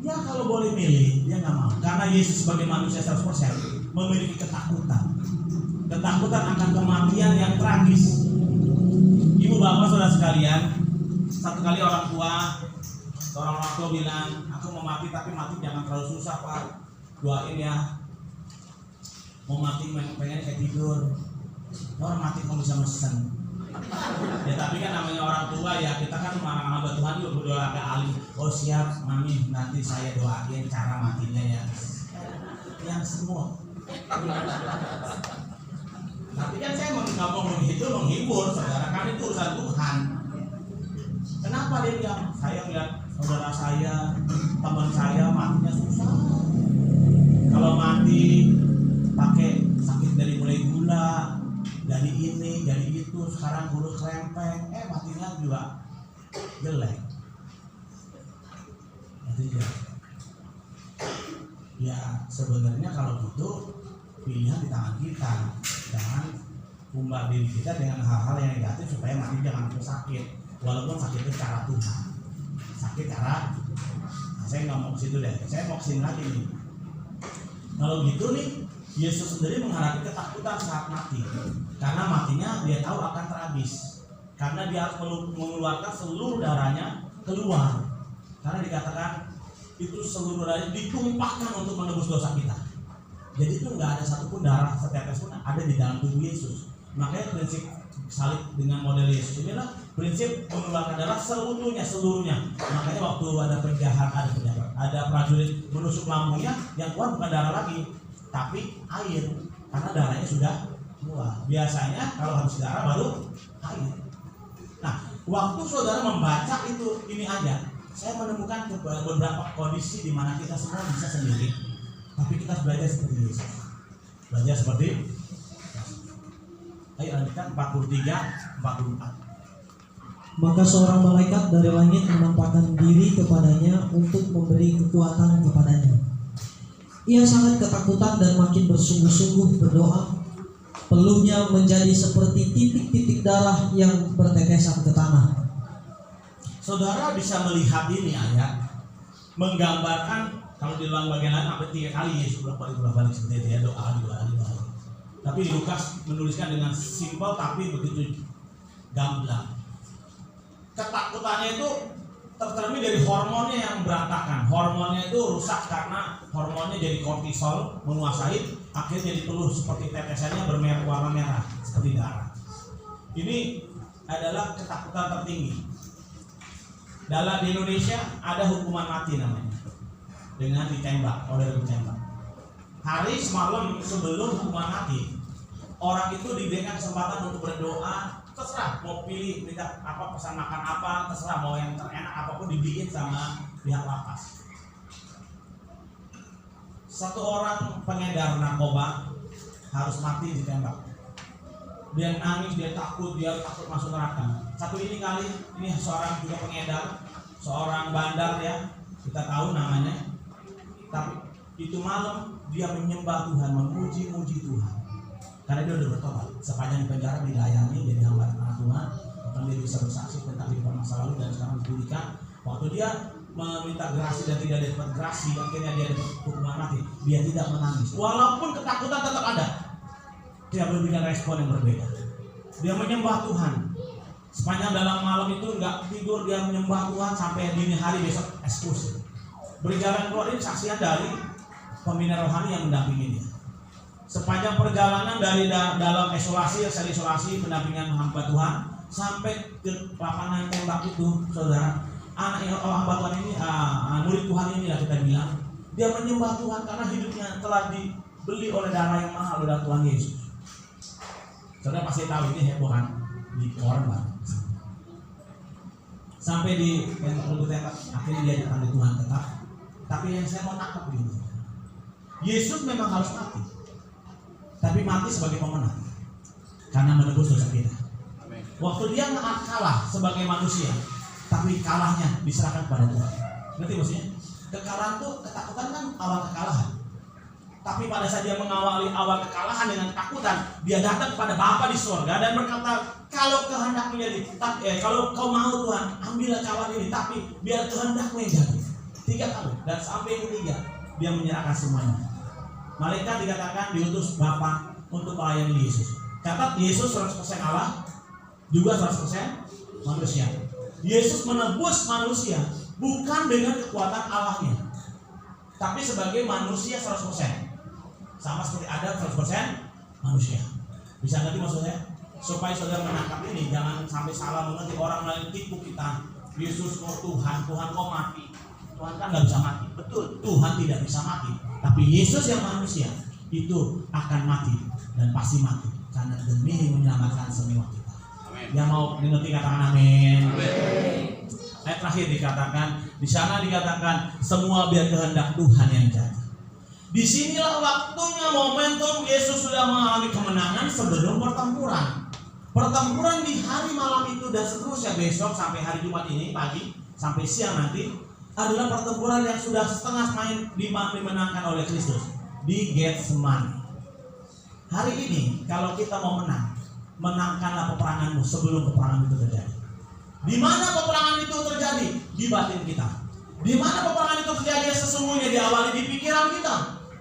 Dia kalau boleh milih, dia nggak mau, karena Yesus sebagai manusia 100% memiliki ketakutan akan kematian yang tragis. Ibu bapak saudara sekalian, satu kali orang tua bilang, aku mau mati tapi mati jangan terlalu susah Pak, doain ya. Mau mati pengen kayak tidur. Orang mati kok bisa mesen. Ya tapi kan namanya orang tua ya, kita kan hamba Tuhan juga berdoa agak alim. Oh siap mami, nanti saya doain cara matinya ya. Yang semua. Tapi kan saya nggak mau menghibur saudara, kan itu urusan Tuhan. Kenapa dia bilang? Saya lihat saudara saya, teman saya matinya susah. Kalau mati pakai sakit dari mulai gula, dari ini, dari itu, sekarang kurus krempeng, matinya juga jelek. Itu dia. Ya sebenarnya kalau gitu pilihan di tangan kita. Jangan umbar diri kita dengan hal-hal yang negatif supaya mati jangan sakit. Walaupun sakit itu cara Tuhan, sakit cara. Nah, saya nggak mau ke situ deh. Saya mau kesini lagi nih. Kalau gitu nih, Yesus sendiri menghadapi ketakutan saat mati, karena matinya dia tahu akan tragis. Karena dia harus mengeluarkan seluruh darahnya keluar. Karena dikatakan itu seluruh darahnya ditumpahkan untuk menebus dosa kita. Jadi itu nggak ada satupun darah setetes pun ada di dalam tubuh Yesus. Makanya prinsip salib dengan model Yesus inilah prinsip mengeluarkan darah seluruhnya. Makanya waktu ada penjahat, ada prajurit menusuk lambungnya, yang keluar bukan darah lagi, tapi air, karena darahnya sudah keluar. Biasanya kalau habis darah baru air. Nah, waktu saudara membaca itu ini aja, saya menemukan beberapa kondisi di mana kita semua bisa sendiri. Tapi kita harus belajar seperti Yesus. Belajar seperti. Ayo lanjutkan 43-44. Maka seorang malaikat dari langit menampakkan diri kepadanya untuk memberi kekuatan kepadanya. Ia sangat ketakutan dan makin bersungguh-sungguh berdoa. Peluhnya menjadi seperti titik-titik darah yang bertetesan ke tanah. Saudara bisa melihat ini ayat menggambarkan. Kalau di dalam bagian lain sampai 3 kali Yesus bolak-balik seperti itu ya, doa. Tapi Lukas menuliskan dengan simpel tapi begitu gamblang. Ketakutannya itu tercermin dari hormonnya yang berantakan. Hormonnya itu rusak karena hormonnya jadi kortisol menguasai, akhirnya jadi peluh seperti tetesannya warna merah seperti darah. Ini adalah ketakutan tertinggi. Dalam di Indonesia ada hukuman mati namanya. Dengan ditembak, order ditembak. Hari semalam sebelum hukuman mati, orang itu diberikan kesempatan untuk berdoa, terserah mau pilih minta apa, pesan makan apa, terserah mau yang terenak apapun dibeliin sama pihak lapas. Satu orang pengedar narkoba harus mati ditembak. Dia nangis, dia takut masuk neraka. Satu ini seorang juga pengedar, seorang bandar ya, kita tahu namanya. Tapi itu malam dia menyembah Tuhan, memuji-muji Tuhan. Karena dia udah bertobat. Sepanjang di penjara dilayani, jadi hamba Tuhan. Bahkan dia bisa bersaksi tentang kehidupan masa lalu dan sekarang dipulihkan. Waktu dia meminta gerasi dan tidak dapat gerasi, akhirnya dia dapat hukuman mati. Dia tidak menangis, walaupun ketakutan tetap ada. Dia memberikan respon yang berbeda. Dia menyembah Tuhan. Sepanjang dalam malam itu nggak tidur, dia menyembah Tuhan sampai dini hari besok eksekusi. Berjalan keluar ini saksian dari pembina rohani yang mendampingi dia. Sepanjang perjalanan dari dalam isolasi, sel isolasi pendampingan hamba Tuhan sampai ke lapangan tembak itu, saudara, anak hamba Tuhan ini, murid Tuhan ini lah kita bilang, dia menyembah Tuhan karena hidupnya telah dibeli oleh darah yang mahal oleh Tuhan Yesus. Saudara pasti tahu ini hebohan di koran banget. Sampai di tembak, akhirnya dia dipanggil Tuhan tetap. Tapi yang saya mau tangkap begini, Yesus memang harus mati, tapi mati sebagai pemenang karena menebus dosa kita. Waktu dia nggak kalah sebagai manusia, tapi kalahnya diserahkan kepada Tuhan. Ngerti maksudnya? Kekalahan tuh, ketakutan kan awal kekalahan. Tapi pada saat dia mengawali awal kekalahan dengan ketakutan, dia datang kepada Bapa di surga dan berkata, kalau kehendakmu jadi, kalau kau mau Tuhan, ambillah cawan ini, tapi biar kehendakmu yang jadi. 3 kali, dan sampai yang ketiga dia menyerahkan semuanya. Malaikat dikatakan diutus Bapa untuk melayani Yesus. Catat, Yesus 100% Allah, juga 100% manusia. Yesus menebus manusia bukan dengan kekuatan Allahnya, tapi sebagai manusia 100%. Sama seperti Adam 100% manusia. Bisa ngerti maksud saya? Supaya saudara menangkap ini, jangan sampai salah mengerti. Orang lain tipu kita, Yesus kok Tuhan, Tuhan kok mati. Tuhan kan gak bisa mati. Betul, Tuhan tidak bisa mati. Tapi Yesus yang manusia itu akan mati dan pasti mati karena demi menyelamatkan semua kita. Amen. Yang mau mengerti katakan amin. Ayat terakhir dikatakan, di sana dikatakan semua biar kehendak Tuhan yang jadi. Disinilah waktunya, momentum Yesus sudah mengalami kemenangan sebelum pertempuran. Pertempuran di hari malam itu dan seterusnya besok sampai hari Jumat ini pagi sampai siang nanti adalah pertempuran yang sudah setengah main dimenangkan oleh Kristus di Getsemani. Hari ini kalau kita mau menang, menangkanlah peperanganmu sebelum peperangan itu terjadi. Di mana peperangan itu terjadi? Di batin kita. Di mana peperangan itu terjadi sesungguhnya? Diawali di pikiran kita.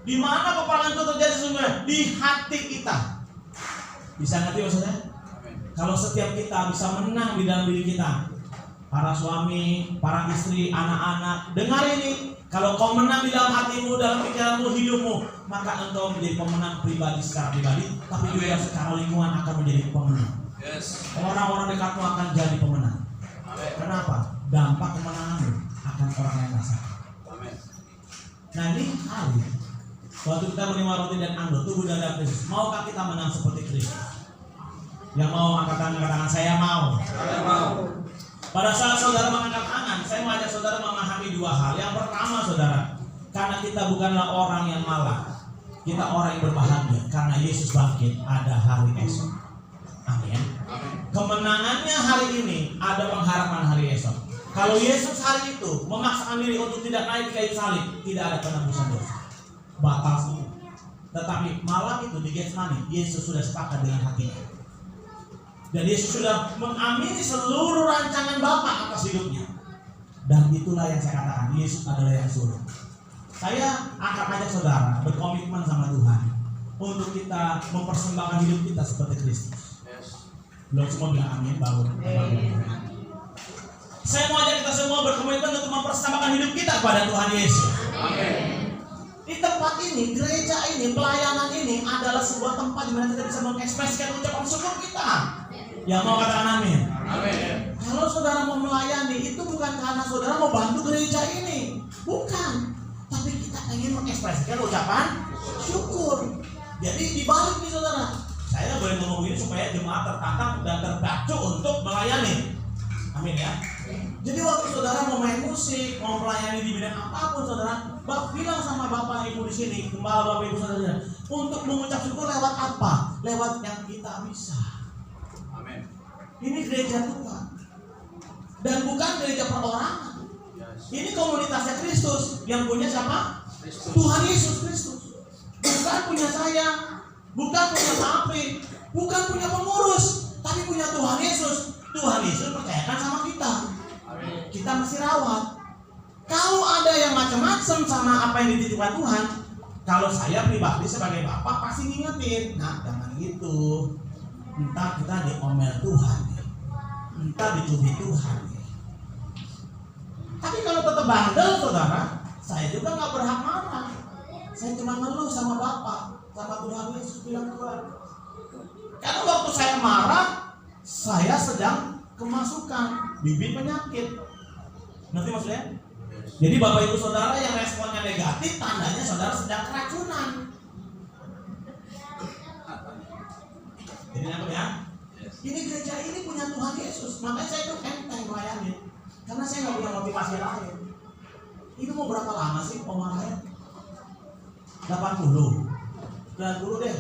Di mana peperangan itu terjadi sesungguhnya? Di hati kita. Bisa ngerti maksudnya? Kalau setiap kita bisa menang di dalam diri kita, para suami, para istri, anak-anak, dengar ini. Kalau kau menang di dalam hatimu, dalam pikiranmu, hidupmu, maka engkau menjadi pemenang pribadi secara pribadi, tapi juga secara lingkungan akan menjadi pemenang. Orang-orang dekatmu akan jadi pemenang. Kenapa? Dampak kemenanganmu akan orang lain rasakan. Nah ini hari waktu kita menerima roti dan anggur, tubuh dan darah Kristus. Maukah kita menang seperti Kristus? Yang mau angkat tangan, katakan saya mau. Saya mau. Pada saat saudara mengangkat tangan, saya mengajak saudara memahami 2 hal. Yang pertama, saudara, karena kita bukanlah orang yang malah, kita orang yang berbahagia karena Yesus bangkit ada hari esok. Amin. Kemenangannya hari ini ada pengharapan hari esok. Kalau Yesus hari itu memaksakan diri untuk tidak naik ke kayu salib, tidak ada penebusan dosa, batal semua. Tetapi malam itu di Getsemani, Yesus sudah sepakat dengan hatinya. Dan Yesus sudah mengamini seluruh rancangan Bapa atas hidupnya. Dan itulah yang saya katakan, Yesus adalah yang suruh. Saya akan ajak saudara berkomitmen sama Tuhan untuk kita mempersembahkan hidup kita seperti Kristus. Belum semua bilang amin, baru. Saya mau ajak kita semua berkomitmen untuk mempersembahkan hidup kita kepada Tuhan Yesus. Amin. Di tempat ini, gereja ini, pelayanan ini adalah sebuah tempat di mana kita bisa mengekspresikan ucapan syukur kita. Yang mau katakan amin. Amin. Kalau saudara mau melayani, itu bukan karena saudara mau bantu gereja ini, bukan. Tapi kita ingin mengekspresikan ucapan syukur. Jadi dibalik nih saudara, saya boleh ngomong ini supaya jemaat tertantang dan terpacu untuk melayani. Amin ya. Jadi waktu saudara mau main musik, mau melayani di bidang apapun saudara, bilang sama bapak ibu di sini, gembala bapak ibu saudara, untuk mengucap syukur lewat apa? Lewat yang kita bisa. Amin. Ini gereja Tuhan dan bukan gereja perorangan. Ini komunitasnya Kristus. Yang punya siapa? Kristus. Tuhan Yesus Kristus. Bukan punya saya, bukan punya pabrik, bukan punya pengurus, tapi punya Tuhan Yesus. Tuhan Yesus percayakan sama kita. Amin. Kita mesti rawat. Kalau ada yang macam-macam sama apa yang dititipkan Tuhan, kalau saya pribadi sebagai bapak pasti ngingetin. Nah, jangan gitu. Entah kita diomel Tuhan, entah dicubit Tuhan. Tapi kalau tetap bandel saudara, saya juga nggak berhak marah. Saya cuma ngeluh sama bapak. sama Tuhan Yesus, bilang Tuhan. Karena waktu saya marah, saya sedang kemasukan bibit penyakit. Ngerti maksudnya? Jadi Bapak Ibu Saudara yang responnya negatif, tandanya saudara sedang keracunan. Jadi apa ya? Ini gereja ini punya Tuhan Yesus, makanya saya itu enteng melayani. Karena saya nggak punya motivasi lain. Ini mau berapa lama sih pemarahan? 80 deh.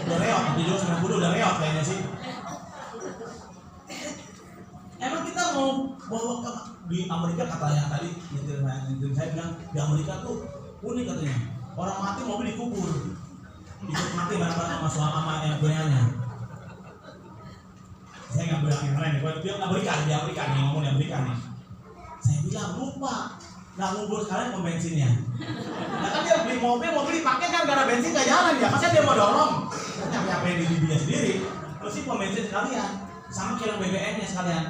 Udah reot, di 90 udah reot kayaknya sih. Emang kita mau bawa ke di Amerika, katanya tadi saya bilang di Amerika tuh unik katanya. Orang mati mobil dikubur, ikut mati bareng-bareng sama suama yang punyanya. Saya nggak bilang yang lain, gue bilang di Amerika nih, ngomong di Amerika nih. Saya bilang lupa, nggak ngubur sekalian pom bensinnya. Nah kan dia beli mobil dipakai kan karena bensin nggak jalan ya, masa dia mau dorong? Kan nyampe di dirinya sendiri, terus sih pom bensin sekalian, sama kilang BBM-nya sekalian,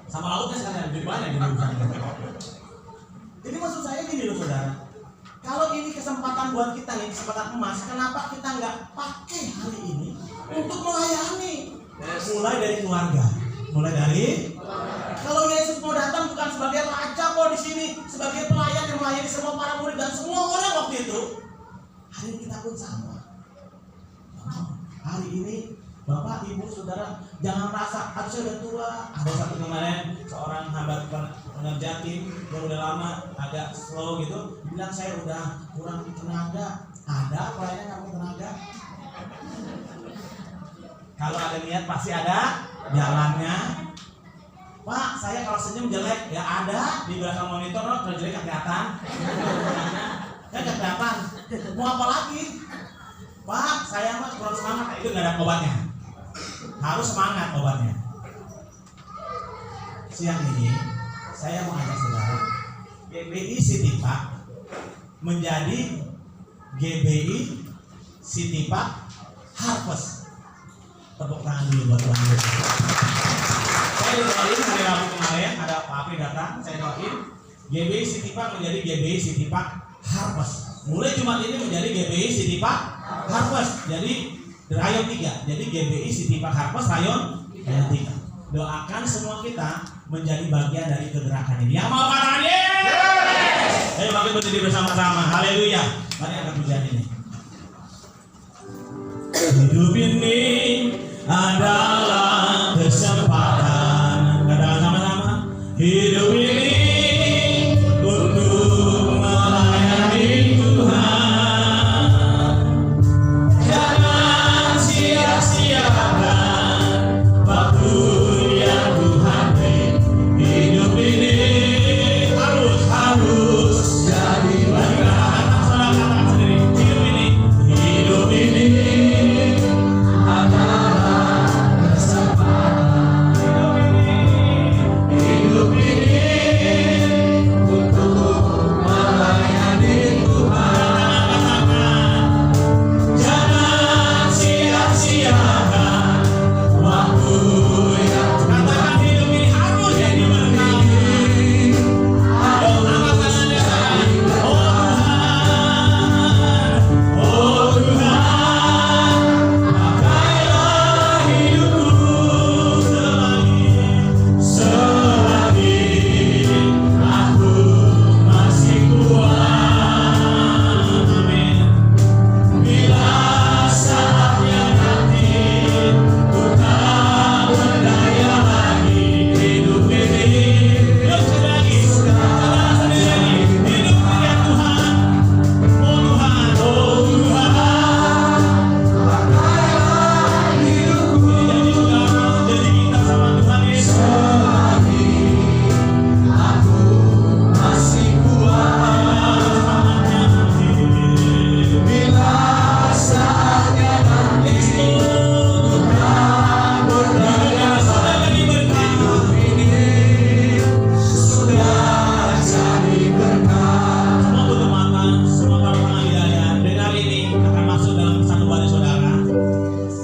sama lautnya sekalian, lebih banyak gitu. Jadi maksud saya gini loh saudara, kalau ini kesempatan buat kita nih, kesempatan emas, kenapa kita nggak pakai hari ini untuk melayani? Mulai dari keluarga, kalau Yesus mau datang bukan sebagai raja kok di sini, sebagai pelayan yang melayani semua para murid dan semua orang waktu itu. Hari ini kita pun sama. Hari ini Bapak, Ibu, Saudara, jangan merasa aku sudah tua. Ada satu kemarin seorang hamba pengerja tim yang udah lama agak slow gitu, bilang saya udah kurang tenaga. Ada pelayan yang kurang tenaga? Kalau ada niat pasti ada jalannya. Pak, saya kalau senyum jelek, ya ada di belakang monitor, kalau jelek kelihatan. Ya kelihatan. Mau apa lagi? Pak, saya mah kurang semangat, itu nggak ada obatnya. Harus semangat obatnya. Siang ini saya mau ajak saudara GBI City Park menjadi GBI City Park Harvest. Tepuk tangan dulu buat Tuhan Yesus. Saya doain hari Rabu kemarin ada Pak Api datang, saya doain GBI City Park menjadi GBI City Park Harvest. Mulai Jumat ini menjadi GBI City Park Harvest. Jadi rayon 3. Jadi GBI City Park Harvest rayon 3. Doakan semua kita menjadi bagian dari kegerakan ini. Yang mau katakan yes. Ayo bangkit berdiri bersama-sama. Haleluya. Mari angkat pujian ini. Hidup ini adalah kesempatan. Katakan sama-sama. Hidup ini untuk melayani Tuhan. Jangan sia-siakan waktu yang Tuhan beri. Hidup ini harus jadi bagian. Katakan sendiri. Hidup ini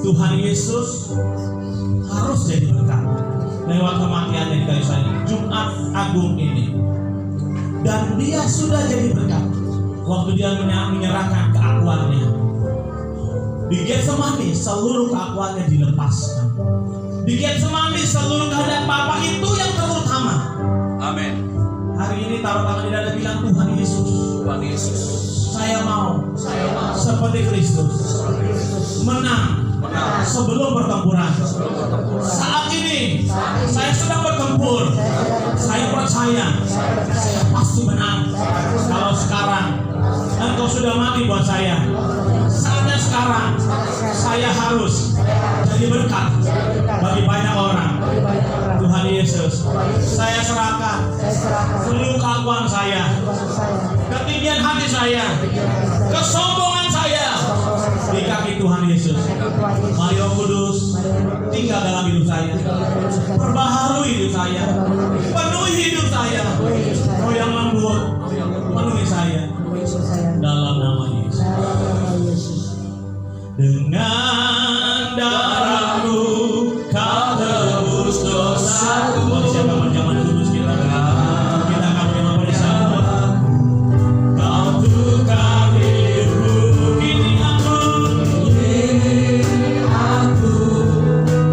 Tuhan Yesus harus jadi berkat lewat kematiannya di kayu salib Jumat Agung ini. Dan dia sudah jadi berkat waktu dia menyerahkan keakuannya, Di Getsemani seluruh keakuannya dilepaskan. Di Getsemani seluruh kehendak Bapa itu yang terutama. Amin. Hari ini taruh tangan di dada, bilang Tuhan Yesus, Tuhan Yesus, saya mau seperti Kristus menang sebelum pertempuran. Saat ini saya sedang bertempur. Saya percaya saya pasti menang. Kalau sekarang Engkau sudah mati buat saya, saatnya sekarang saya harus jadi berkat bagi banyak orang. Tuhan Yesus, saya serahkan seluruh keakuan saya, ketinggian hati saya, kesombongan saya di kaki Tuhan Yesus. Mari Roh Kudus tinggal dalam hidup saya, perbaharui hidup saya, penuhi hidup saya. Roh yang lembut penuhi saya dalam nama Yesus. Dengan darah-Mu Kau tebus dosaku. Mari siapa perjamuan kudus kita akan terima pada saat Kau tukar hidupku. Kini aku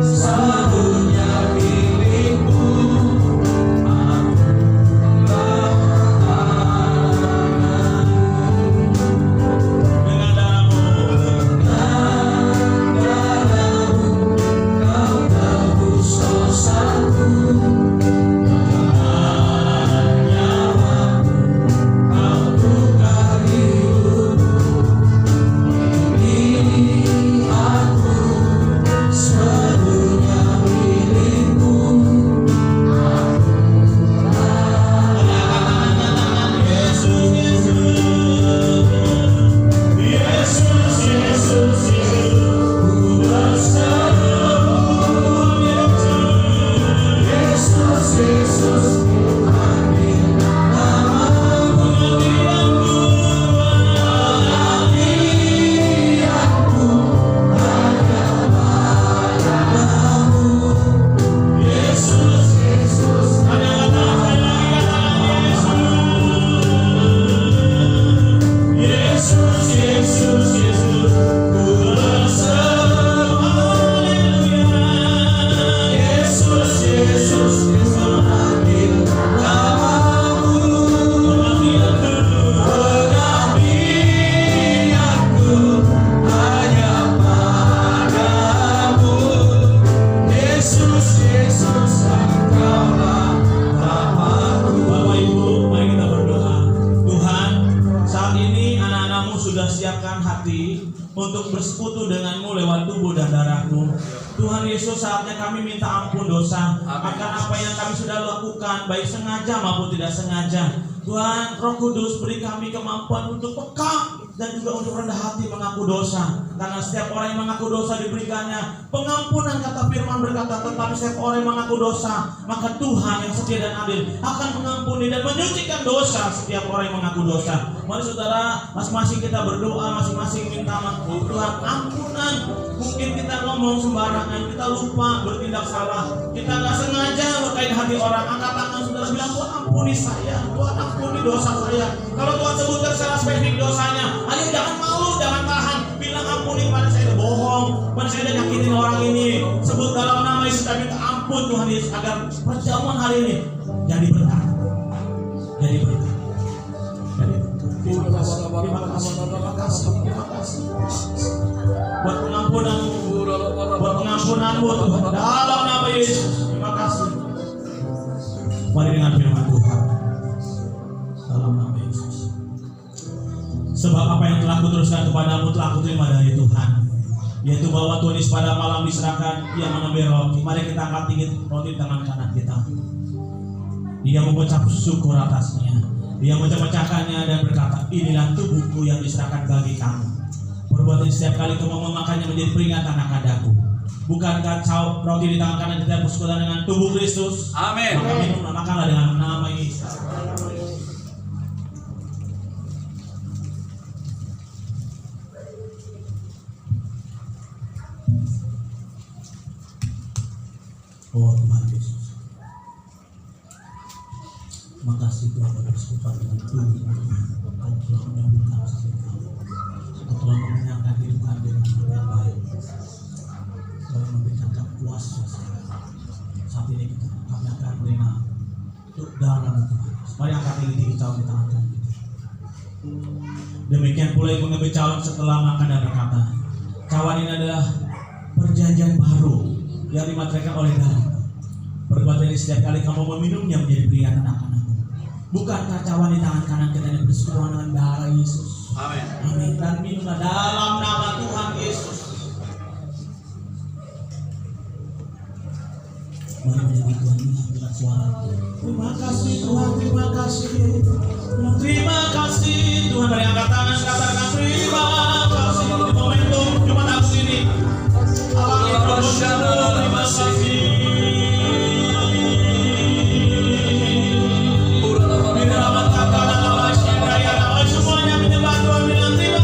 sepenuhnya milik-Mu. Dengan darah-Mu Kau tebus dosaku. Dengan nyawa-Mu Kau tukar hidupku. Ini aku sepenuhnya milik-Mu. Yesus, Yesus, Yesus, Yesus, ku berseru. Yesus, Yesus, ambil nama-Mu. Pengabdianku hanya padamu. Yesus, Yesus, ada kata-kata lagi, katakan Yesus. Yesus, Yesus, ku berseru. Haleluya. Yesus, Yesus, ambil nama-Mu. Pengabdianku hanya padamu. Yesus, Yesus, Engkaulah Bapa-Ku. Bapak Ibu, mari kita berdoa. Tuhan, saat ini anak-anak-Mu sudah siapkan hati untuk bersekutu dengan-Mu lewat tubuh dan darah-Mu. Tuhan Yesus, saatnya kami minta ampun dosa akan apa yang kami sudah lakukan, baik sengaja maupun tidak sengaja. Tuhan, Roh Kudus, beri kami kemampuan untuk peka dan juga untuk rendah hati mengaku dosa. Karena setiap orang yang mengaku dosa diberikannya pengampunan, kata firman berkata, tetapi setiap orang yang mengaku dosa, maka Tuhan yang setia dan adil akan mengampuni dan menyucikan dosa setiap orang yang mengaku dosa. Mari saudara, masing-masing kita berdoa, masing-masing minta maaf Tuhan ampunan. Mungkin kita ngomong sembarangan, kita lupa, bertindak salah, kita nggak sengaja berkait hati orang. Angkat tangan saudara, bilang Tuhan ampuni saya, Tuhan ampuni dosa saya. Kalau Tuhan sebutkan secara spesifik dosanya, ayo jangan malu, jangan tahan, bilang ampuni pada saya udah bohong, pada saya udah nyakitin orang ini. Sebut dalam nama Yesus, kita minta ampun Tuhan Yesus agar perjamuan hari ini jadi berkat, jadi berkat, jadi berkat. Terima kasih, terima kasih, terima kasih, terima kasih. Buat pengampunan-Mu, buat pengampunan-Mu Tuhan, dalam nama Yesus. Terima kasih. Mari dengan firman Tuhan dalam nama Yesus. Sebab apa yang telah Kuteruskan kepadamu telah Kuterima dari Tuhan, yaitu bahwa Tuhan Yesus pada malam diserahkan, Ia mengambil roti. Mari kita angkat tinggi roti di tangan kanan kita. Dia mengucap syukur atasnya, Dia memecah-mecahkannya dan berkata, inilah tubuhku yang diserahkan bagi kamu. Perbuatan setiap kali kamu memakannya menjadi peringatan akan aku. Bukankah roti di tangan kanan kita bersekutu dengan tubuh Kristus? Amin. Maka minumlah, makanlah dengan nama Yesus. Oh Tuhan Yesus, terima kasih Tuhan bersekutu dengan tubuh Kau telah menyembuhkan sakit kami, Kau telah mengenyangkan hidup kami dengan dalam nama Tuhan. Mari angkat tinggi calon di tangan kita. Demikian pula ibu ngambil calon setelah makan dan berkata, cawan ini adalah perjanjian baru yang dimateraikan oleh darah. Perbuatan ini setiap kali kamu meminumnya menjadi peringatan akan-Aku. Bukankah cawan di tangan kanan kita ini bersekutu dengan darah Yesus? Amin. Amin. Dan minumlah dalam nama Tuhan Yesus. Mari menyanyi Tuhan ini dengan suara. Terima kasih Tuhan, terima kasih. Terima kasih Tuhan. Mari angkat tangan katakan terima kasih di momentum Jumat Agung ini. Terima kasih. Semuanya menyembah Tuhan dengan terima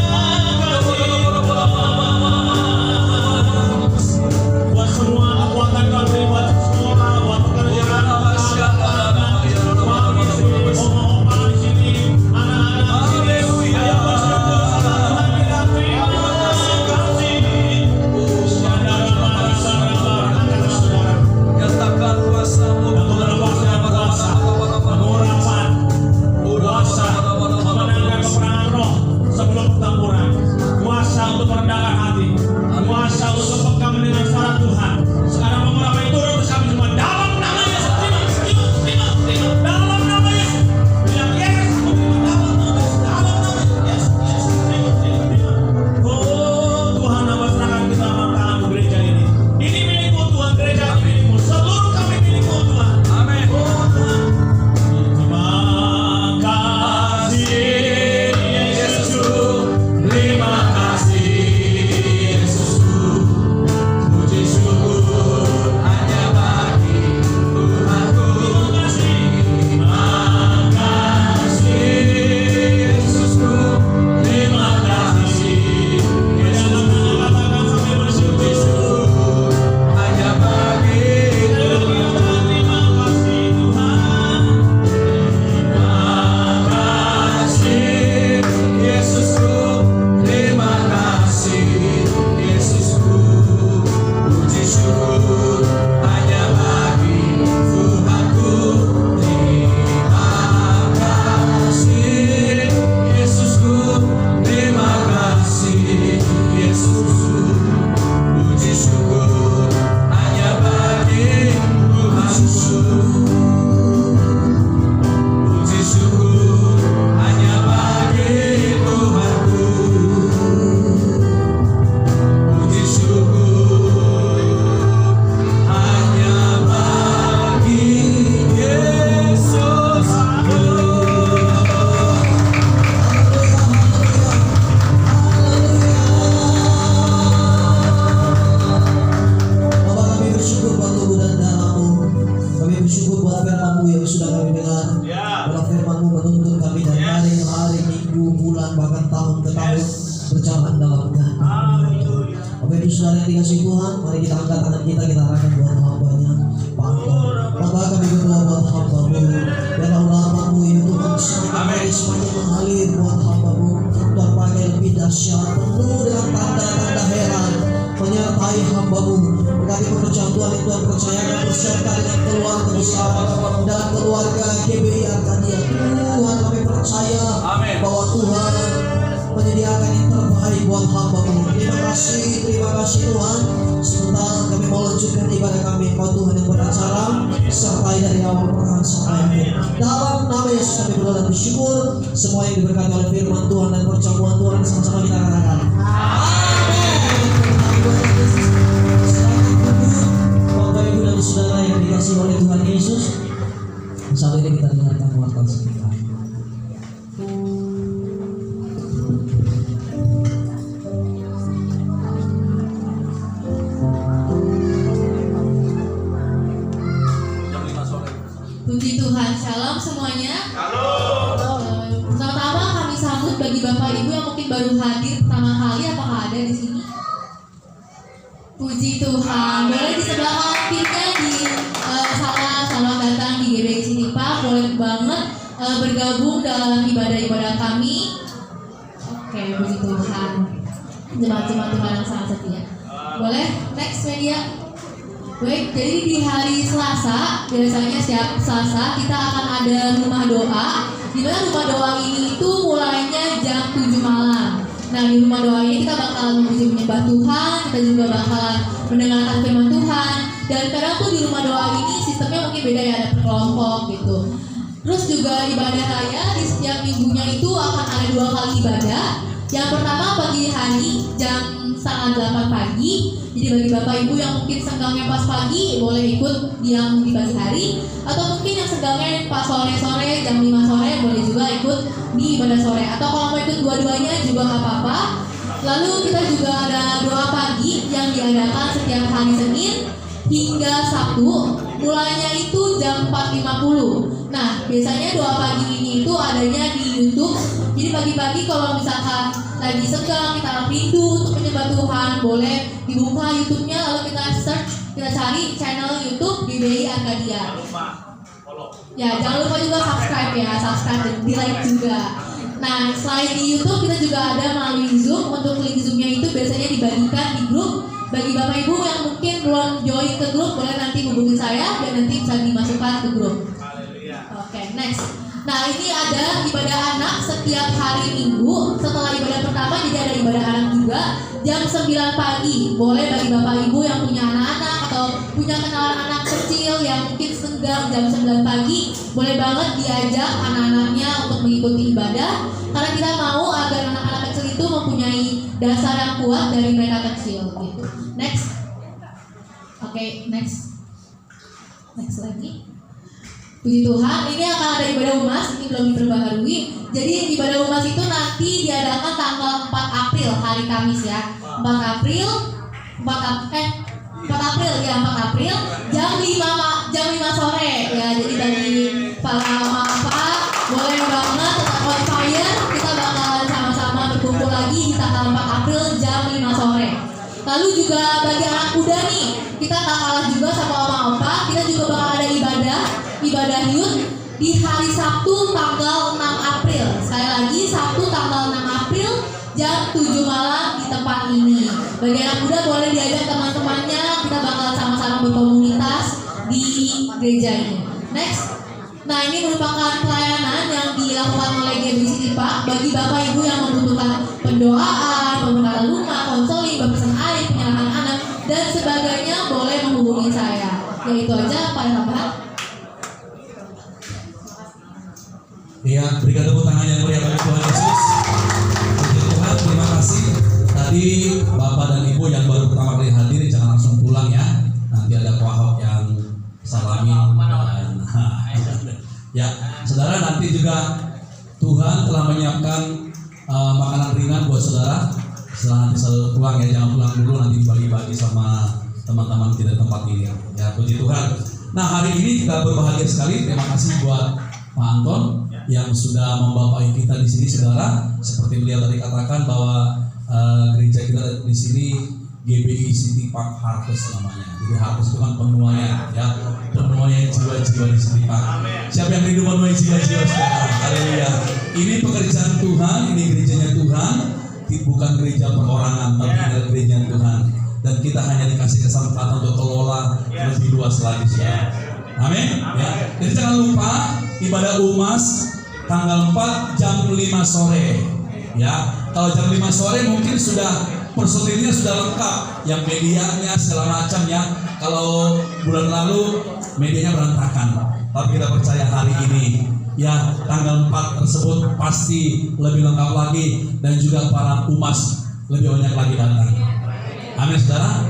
kasih. Buat semua kekuatan Tuhan beri buat semua, buat pekerjaan, oma-oma di sini, anak-anak di sini, ayo bersyukur sama Tuhan kita terima kasih. Nyatakan kuasa-Mu, pengurapan, kuasa memenangkan peperangan roh sebelum pertempuran, kuasa untuk merendahkan hati, kuasa untuk peka mendengar suara Tuhan. Sekarang pengurapan itu turun bersama semua dalam nama Yesus. Terima, dalam nama Yesus. Bilang yes, dalam nama Yesus, dalam nama Yesus, terima. Oh Tuhan, nama serahkan kita tangan gereja ini. Ini milikmu Tuhan, gereja ini milikmu, seluruh kami milikmu Tuhan. Amin. Oh Tuhan. Terima kasih Yesusku, terima kasih Yesusku, puji syukur hanya bagi Tuhanku. Terima kasih Yesusku, terima kasih Yesusku, katakan sampai bersyukur Hanya bagi terima kasih Tuhan. kasih Yesusku, terima kasih Yesusku, puji syukur hanya bagi Tuhanku. Terima kasih Yesusku, terima kasih Yesusku, puji syukur hanya bagi Tuhanku. Puji syukur hanya bagi Tuhanku. Puji syukur hanya bagi Yesus. Bapa, kami bersyukur buat tubuh dan darah-Mu. Kami bersyukur buat firman-Mu yang sudah kami dengar. Buat firman-Mu menuntun kami dari hari ke hari, minggu, bulan, bahkan tahun ke tahun berjalan dalam kehendak. Bapak Ibu Saudara yang dikasih Tuhan, mari kita angkat tangan kita arahkan buat hamba-Nya. Bapa, kami berdoa buat hamba-Mu. Biarlah ulapan-Mu ya Tuhan semakin mengalir buat hamba-Mu. Tuhan pakai lebih dahsyat, penuh dengan tanda-tanda heran, menyertai hamba-Mu. Berkati pekerjaan Tuhan yang Tuhan percayakan beserta dengan keluarga besar dan keluarga GBI Arkadia. Tuhan, kami percaya bahwa Tuhan menyediakan yang terbaik buat hamba-Mu. Terima kasih Tuhan. Sebentar kami mau lanjutkan ibadah kami. Engkau Tuhan yang beracara, sertai dari awal pertengahan sampai akhir. Dalam nama Yesus kami berdoa dan bersyukur. Semua yang diberkati oleh firman Tuhan dan perjamuan Tuhan sama-sama kita katakan amin. Bapak Ibu dan Saudara yang dikasihi oleh Tuhan Yesus, saat ini kita dengarkan warta sebentar. Puji Tuhan, shalom semuanya. Pertama-tama kami sambut bagi Bapak Ibu yang mungkin baru hadir pertama kali, apakah ada di sini? Puji Tuhan, boleh di sebelah kanannya di selamat datang di GBI sini Pak, boleh banget bergabung dalam ibadah-ibadah kami. Oke, puji Tuhan. Jemaat-jemaat Tuhan yang sangat setia. Boleh next media. Baik, jadi di hari Selasa, biasanya setiap Selasa kita akan ada rumah doa. Di mana rumah doa ini itu mulainya jam 7 malam. Nah, di rumah doa ini kita bakalan menyembah Tuhan, kita juga bakalan mendengarkan firman Tuhan. Dan kadang tuh di rumah doa ini sistemnya mungkin beda ya, ada per kelompok gitu. Terus juga ibadah raya di setiap minggunya itu akan ada 2 kali ibadah. Yang pertama pagi hari jam 7:30 pagi. Jadi bagi bapak ibu yang mungkin senggangnya pas pagi boleh ikut yang di pagi hari, atau mungkin yang senggangnya pas sore-sore jam 5 sore boleh juga ikut di ibadah sore, atau kalau mau ikut dua-duanya juga nggak apa-apa. Lalu kita juga ada doa pagi yang diadakan setiap hari Senin hingga Sabtu, mulainya itu jam 4.50. Nah, biasanya doa pagi ini itu adanya di YouTube. Jadi pagi-pagi kalau misalkan lagi senggang, kita rindu untuk menyembah Tuhan, boleh dibuka YouTube-nya, lalu kita search, kita cari channel YouTube GBI Arkadia. Ya, jangan lupa juga subscribe dan di like juga. Nah, selain di YouTube kita juga ada melalui Zoom. Untuk link Zoom-nya itu biasanya dibagikan di grup. Bagi bapak ibu yang mungkin belum join ke grup, boleh nanti hubungi saya dan nanti bisa dimasukkan ke grup. Oke, next. Nah, ini ada ibadah anak setiap hari Minggu. Setelah ibadah pertama, jadi ada ibadah anak juga jam 9 pagi. Boleh bagi bapak ibu yang punya anak-anak atau punya kenalan anak kecil yang mungkin senggang jam 9 pagi, boleh banget diajak anak-anaknya untuk mengikuti ibadah. Karena kita mau agar anak-anak kecil itu mempunyai dasar yang kuat dari mereka kecil gitu. Next. Oke, next lagi. Puji Tuhan, ini akan ada ibadah umas, ini belum diperbaharui. Jadi ibadah umas itu nanti diadakan tanggal 4 April, hari Kamis ya. 4 April jam 5 sore ya. Jadi bagi para mama boleh banget tetap on fire. Kita bakalan sama-sama berkumpul lagi di tanggal 4 April jam 5 sore. Lalu juga bagi anak muda nih, kita tak kalah juga sama oma-opa. Kita juga bakal ada ibadah youth di hari Sabtu tanggal 6 April. Sekali lagi Sabtu tanggal 6 April jam 7 malam di tempat ini. Bagi anak muda boleh diajak teman-temannya, kita bakal sama-sama berkomunitas di gereja ini. Next. Nah, ini merupakan pelayanan yang dilakukan oleh GBI City Park bagi bapak ibu yang membutuhkan pendoaan, pemberkatan rumah, konseling, baptisan air, penyerahan anak dan sebagainya, boleh menghubungi saya. Ya itu aja, Pak tambahan. Ya, berikan tepuk tangan yang meriah bagi Tuhan Yesus. Puji Tuhan, terima kasih. Tadi Bapak dan Ibu yang baru pertama kali hadir jangan langsung pulang ya. Nanti ada kuahok yang salamin dan ya, saudara, nanti juga Tuhan telah menyiapkan makanan ringan buat saudara. Setelah nanti selalu pulang ya, jangan pulang dulu, nanti bagi-bagi sama teman-teman kita di tempat ini. Ya, puji Tuhan. Nah, hari ini kita berbahagia sekali. Terima kasih buat Pak Anton yang sudah membawahi kita di sini, saudara. Seperti beliau tadi katakan bahwa gereja kita di sini GBI City Park Harvest namanya. Jadi Harvest itu kan penuaian, ya, penuaian jiwa-jiwa di City Park. Siapa yang rindu menuai jiwa-jiwa, saudara? Haleluya. Ini pekerjaan Tuhan, ini gerejanya Tuhan, bukan gereja perorangan, tapi gereja Tuhan. Dan kita hanya dikasih kesempatan untuk kelola lebih luas lagi, saudara. Amin. Ya. Jadi jangan lupa ibadah umas tanggal 4 jam 5 sore. Ya, kalau jam 5 sore mungkin sudah personilnya sudah lengkap, yang medianya segala macam ya. Kalau bulan lalu medianya berantakan, tapi kita percaya hari ini ya tanggal 4 tersebut pasti lebih lengkap lagi, dan juga para umas lebih banyak lagi datang. Amin, saudara.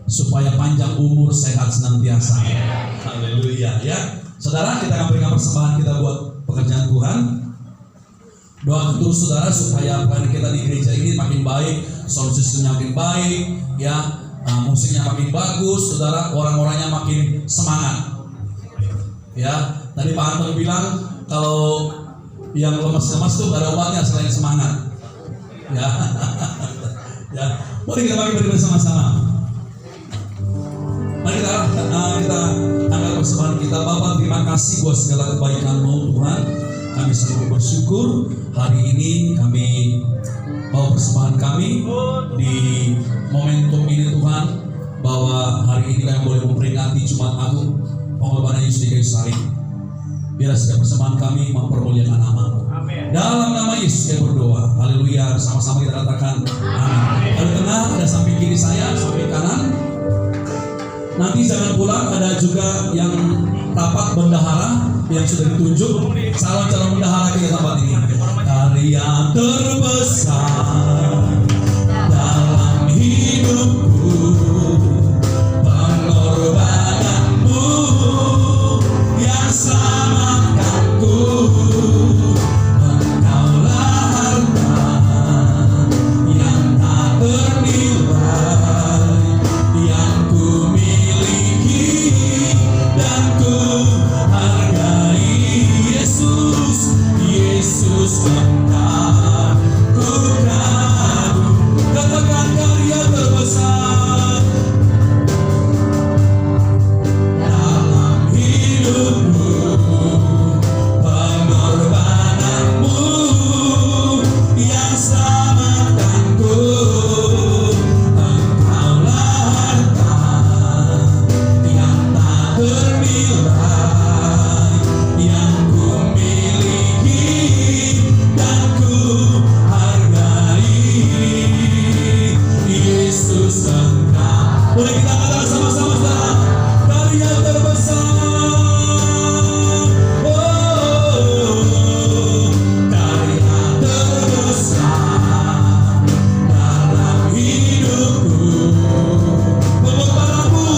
Supaya panjang umur, sehat senantiasa. Haleluya ya. Saudara, kita akan berikan persembahan kita buat pekerjaan Tuhan. Doa terus saudara supaya pelayanan kita di gereja ini makin baik, sound systemnya makin baik, ya, musiknya makin bagus, saudara, orang-orangnya makin semangat. Ya, tadi Pak Anton bilang kalau yang lemas-lemas tuh gak ada obatnya selain semangat. Ya, ya, boleh kita bagi bersama-sama. Mari kita angkat persembahan kita. Bapa, terima kasih buat segala kebaikan-Mu Tuhan. Kami selalu bersyukur hari ini kami bawa persembahan kami di momentum ini Tuhan, bahwa hari hari ini kami boleh memperingati Jumat Agung pengorbanan Yesus di kayu salib. Biar setiap persembahan kami mempermuliakan nama-Mu. Dalam nama Yesus kami berdoa. Haleluya. Bersama-sama kita katakan amin. Dari tengah ada samping kiri saya, samping kanan. Nanti jangan pulang, ada juga yang rapat bendahara yang sudah ditunjuk. Salam calon bendahara kita tempat ini. Karya terbesar dalam hidupku, pengorbananmu yang selamatkanku. Engkaulah harta yang tak ternilai, yang ku miliki dan ku hargai. Yesus, Yesus Engkau ku kagum. Katakan karya terbesar dalam hidupku, pengorbananmu yang selamatkanku. Engkaulah harta yang tak ternilai, yang ku miliki dan ku hargai. Yesus Engkau. Boleh kita katakan sama-sama saudara, karya terbesar. Oh, karya terbesar dalam hidupku, pengorbananmu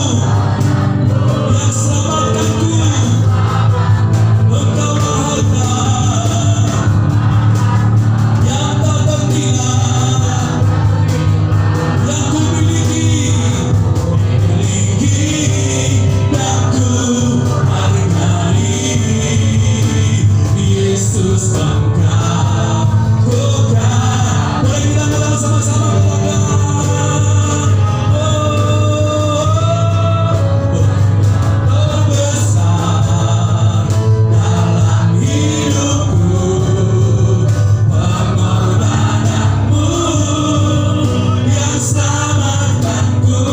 yang selamatkanku. Engkaulah harta yang tak ternilai, yang ku miliki dan ku hargai. Yesus Engkau ku kagum. Boleh kita katakan sama-sama, katakan. Terbesar dalam hidupku, pengorbananmu yang selamatkanku.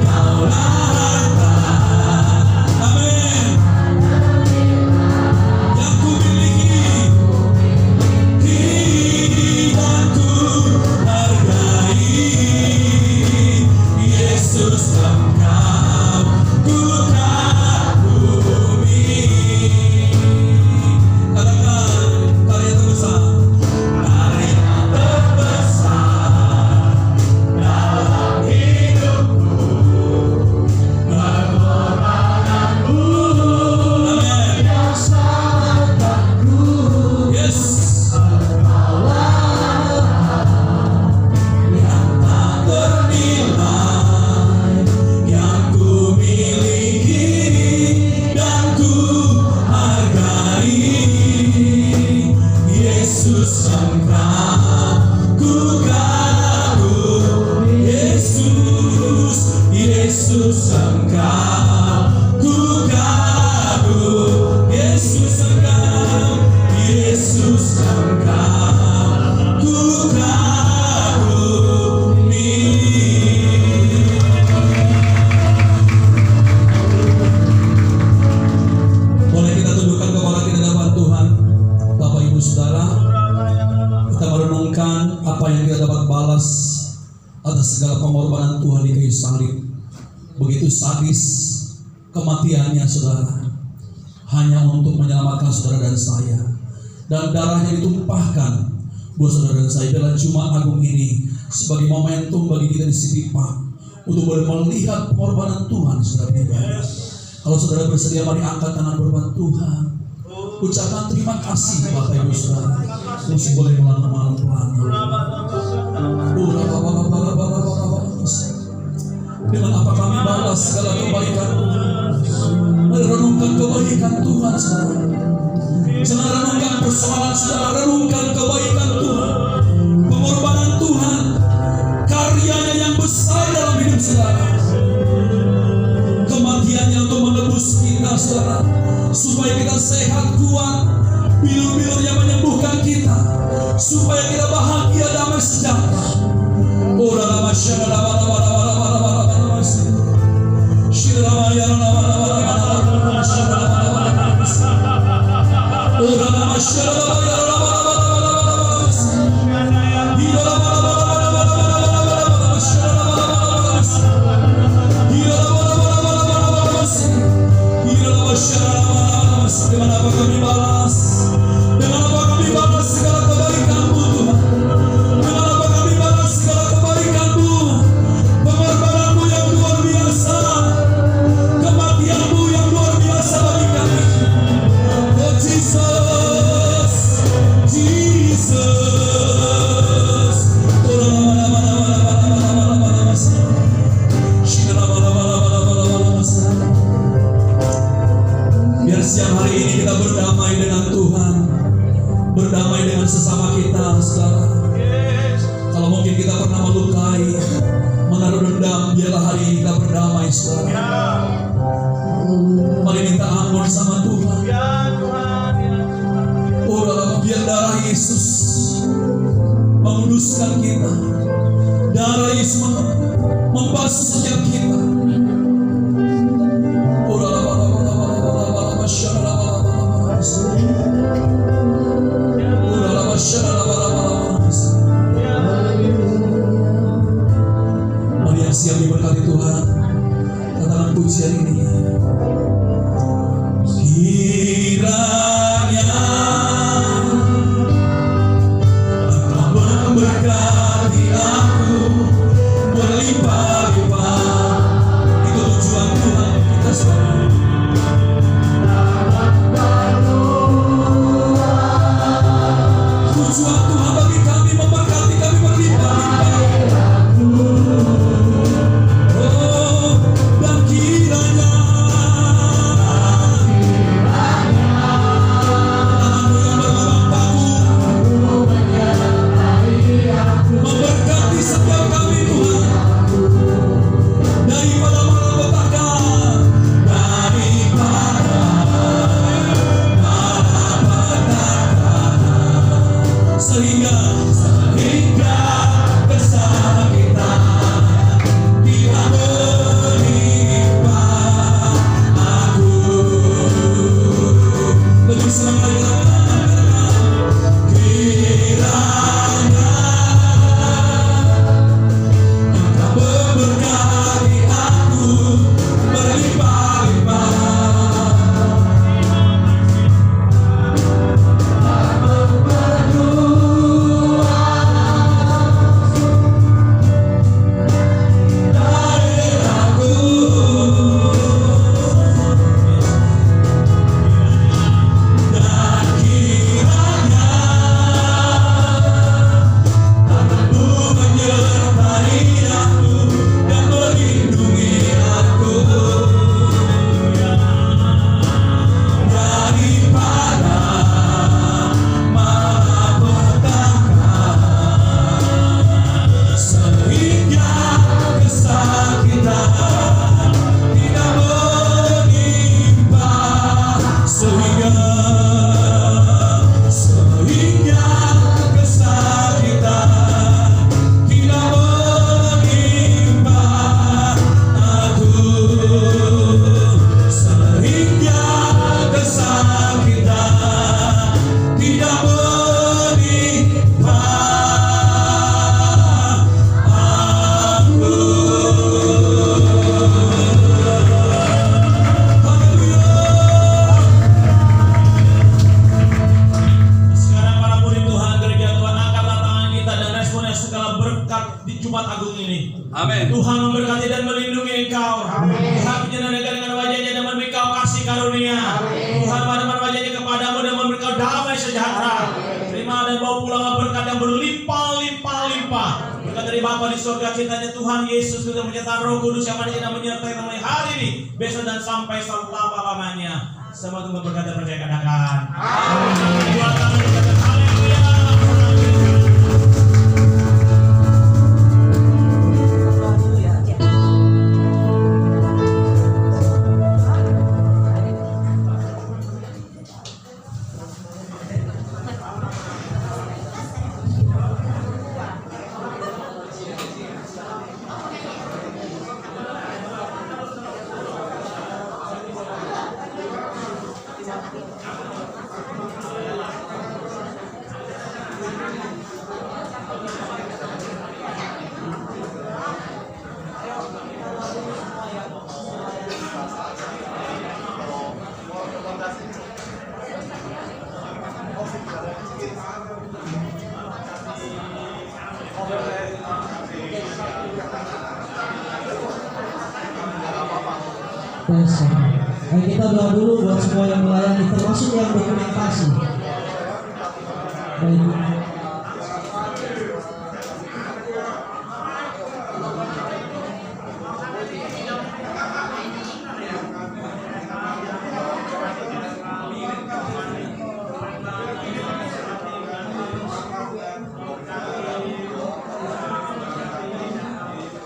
Engkaulah harta, amin, yang ku miliki dan ku hargai. Yesus Engkau ku kagumi. Katakan karya terbesar, karya terbesar dalam hidupku, pengorbananmu yang selamatkanku. Yes. Yang tak ternilai, yang ku miliki dan ku hargai. Yesus Engkau ku kagum. Yesus, Yesus Engkau ku kagum. Yesus Engkau, Yesus Engkau ku kagumi. Boleh kita tundukkan kepala kita di hadapan Tuhan. Bapak Ibu Saudara, kita merenungkan apa yang kita dapat balas atas segala pengorbanan Tuhan di kayu salib. Begitu sadis kematiannya saudara, hanya untuk menyelamatkan saudara dan saya. Dan darahnya ditumpahkan buat saudara dan saya. Dalam Jumat Agung ini sebagai momentum bagi kita di City Park untuk boleh melihat pengorbanan Tuhan saudara pribadi. Kalau saudara bersedia, mari angkat tangan berbuat Tuhan. Ucapkan terima kasih Bapak Ibu Saudara. Musik boleh malam pelan. Dengan apa kami balas segala kebaikan Tuhan. Merenungkan kebaikan Tuhan saudara. Jangan renungkan persoalan saudara, renungkan kebaikan Tuhan, pengorbanan Tuhan, karyanya yang besar dalam hidup saudara. Kematiannya untuk menebus kita saudara, supaya kita sehat kuat, bilur-bilur yang menyembuhkan kita, supaya kita bahagia damai sejahtera. Mari saudara, Ya, mari minta ampun sama Tuhan. ya Tuhan, ya. Biar darah Yesus menguduskan kita. Darah Yesus membasuh setiap kita. Mari yang siap diberkati Tuhan, katakan pujian ini. Kiranya Engkau memberkati aku berlimpah-limpah. Itu tujuan Tuhan kita semua. Tujuan Tuhan bagi kami memberkati kami berlimpah-limpah. Oh, dan kiranya tanganmu yang berlubang paku memberkati setiap kami Tuhan, daripada malapetaka, sehingga bersama kita tidak menimpa aku. Lebih senang lagi, kiranya Engkau memberkati aku berlimpah-limpah. Amin. Tuhan memberkati dan melindungi engkau. Tuhan menyenangkan dengan wajahnya dan memberi kau kasih karunia. Tuhan menampakkan wajahnya kepadamu dan memberi kau damai sejahtera. Terima dan bawa pulang berkat yang berlimpah-limpah. Berkat dari Bapa di surga, cintanya Tuhan Yesus, dan penyertaan Roh Kudus yang menyertai kami hari ini, besok dan sampai selama-lamanya. Semua Tuhan berkata percaya katakan. Amin. Dua tangan berkata haleluya. Baik, kita doa dulu buat semua yang melayani, termasuk yang dokumentasi. Baik.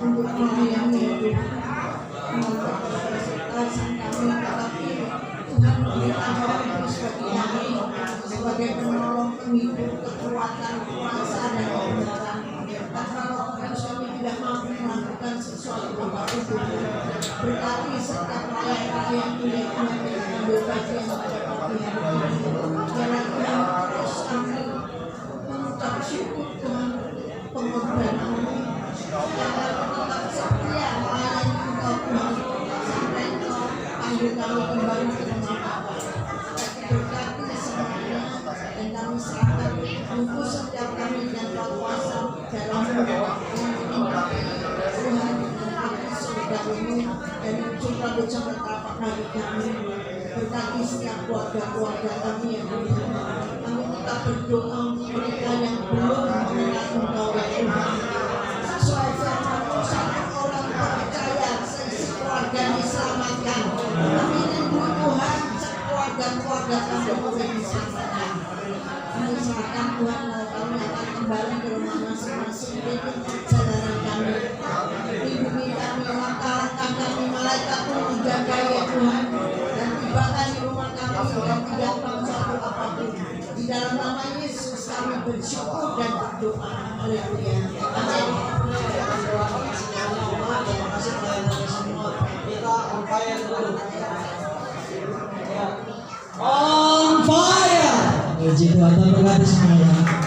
Untuk melayani kekuatan, kuasa dan kebenaran. Dan kalau kami tidak mampu melakukan sesuatu apapun, berarti setiap rakyat-rakyat milik Tuhan yang mengambil bagian pada pagi hari ini. Jangan Tuhan terus kami mengucap syukur Tuhan pengorbanan ini. Jangan tetap setia melayani Engkau Tuhan sampai Engkau panggil kami kembali ke rumah Bapa. Berkati semuanya dan kami serahkan untuk setiap kami dan kuasa dalam Tuhan dan api surga ini dan coba bersama tapak kaki kami. Berkati setiap keluarga-keluarga kami yang beriman. Kami tetap berdoa untuk mereka yang belum mengenal Engkau ya Tuhan. Sesuai firman-Mu, satu orang percaya seisi keluarga diselamatkan. Kami rindu Tuhan keluarga-keluarga kami boleh diselamatkan. Kami serahkan Tuhan bahwa kami akan kembali ke rumah masing-masing dengan perjalanan kami. Lindungi kami, langkah-langkah kami, malaikat pun menjaga ya Tuhan. Dan tibakan di rumah kami dan tidak suatu apapun. Di dalam nama Yesus kami bersyukur dan berdoa. Haleluya. Amin. Kita on fire dulu. On fire. Puji Tuhan, terberkati semuanya.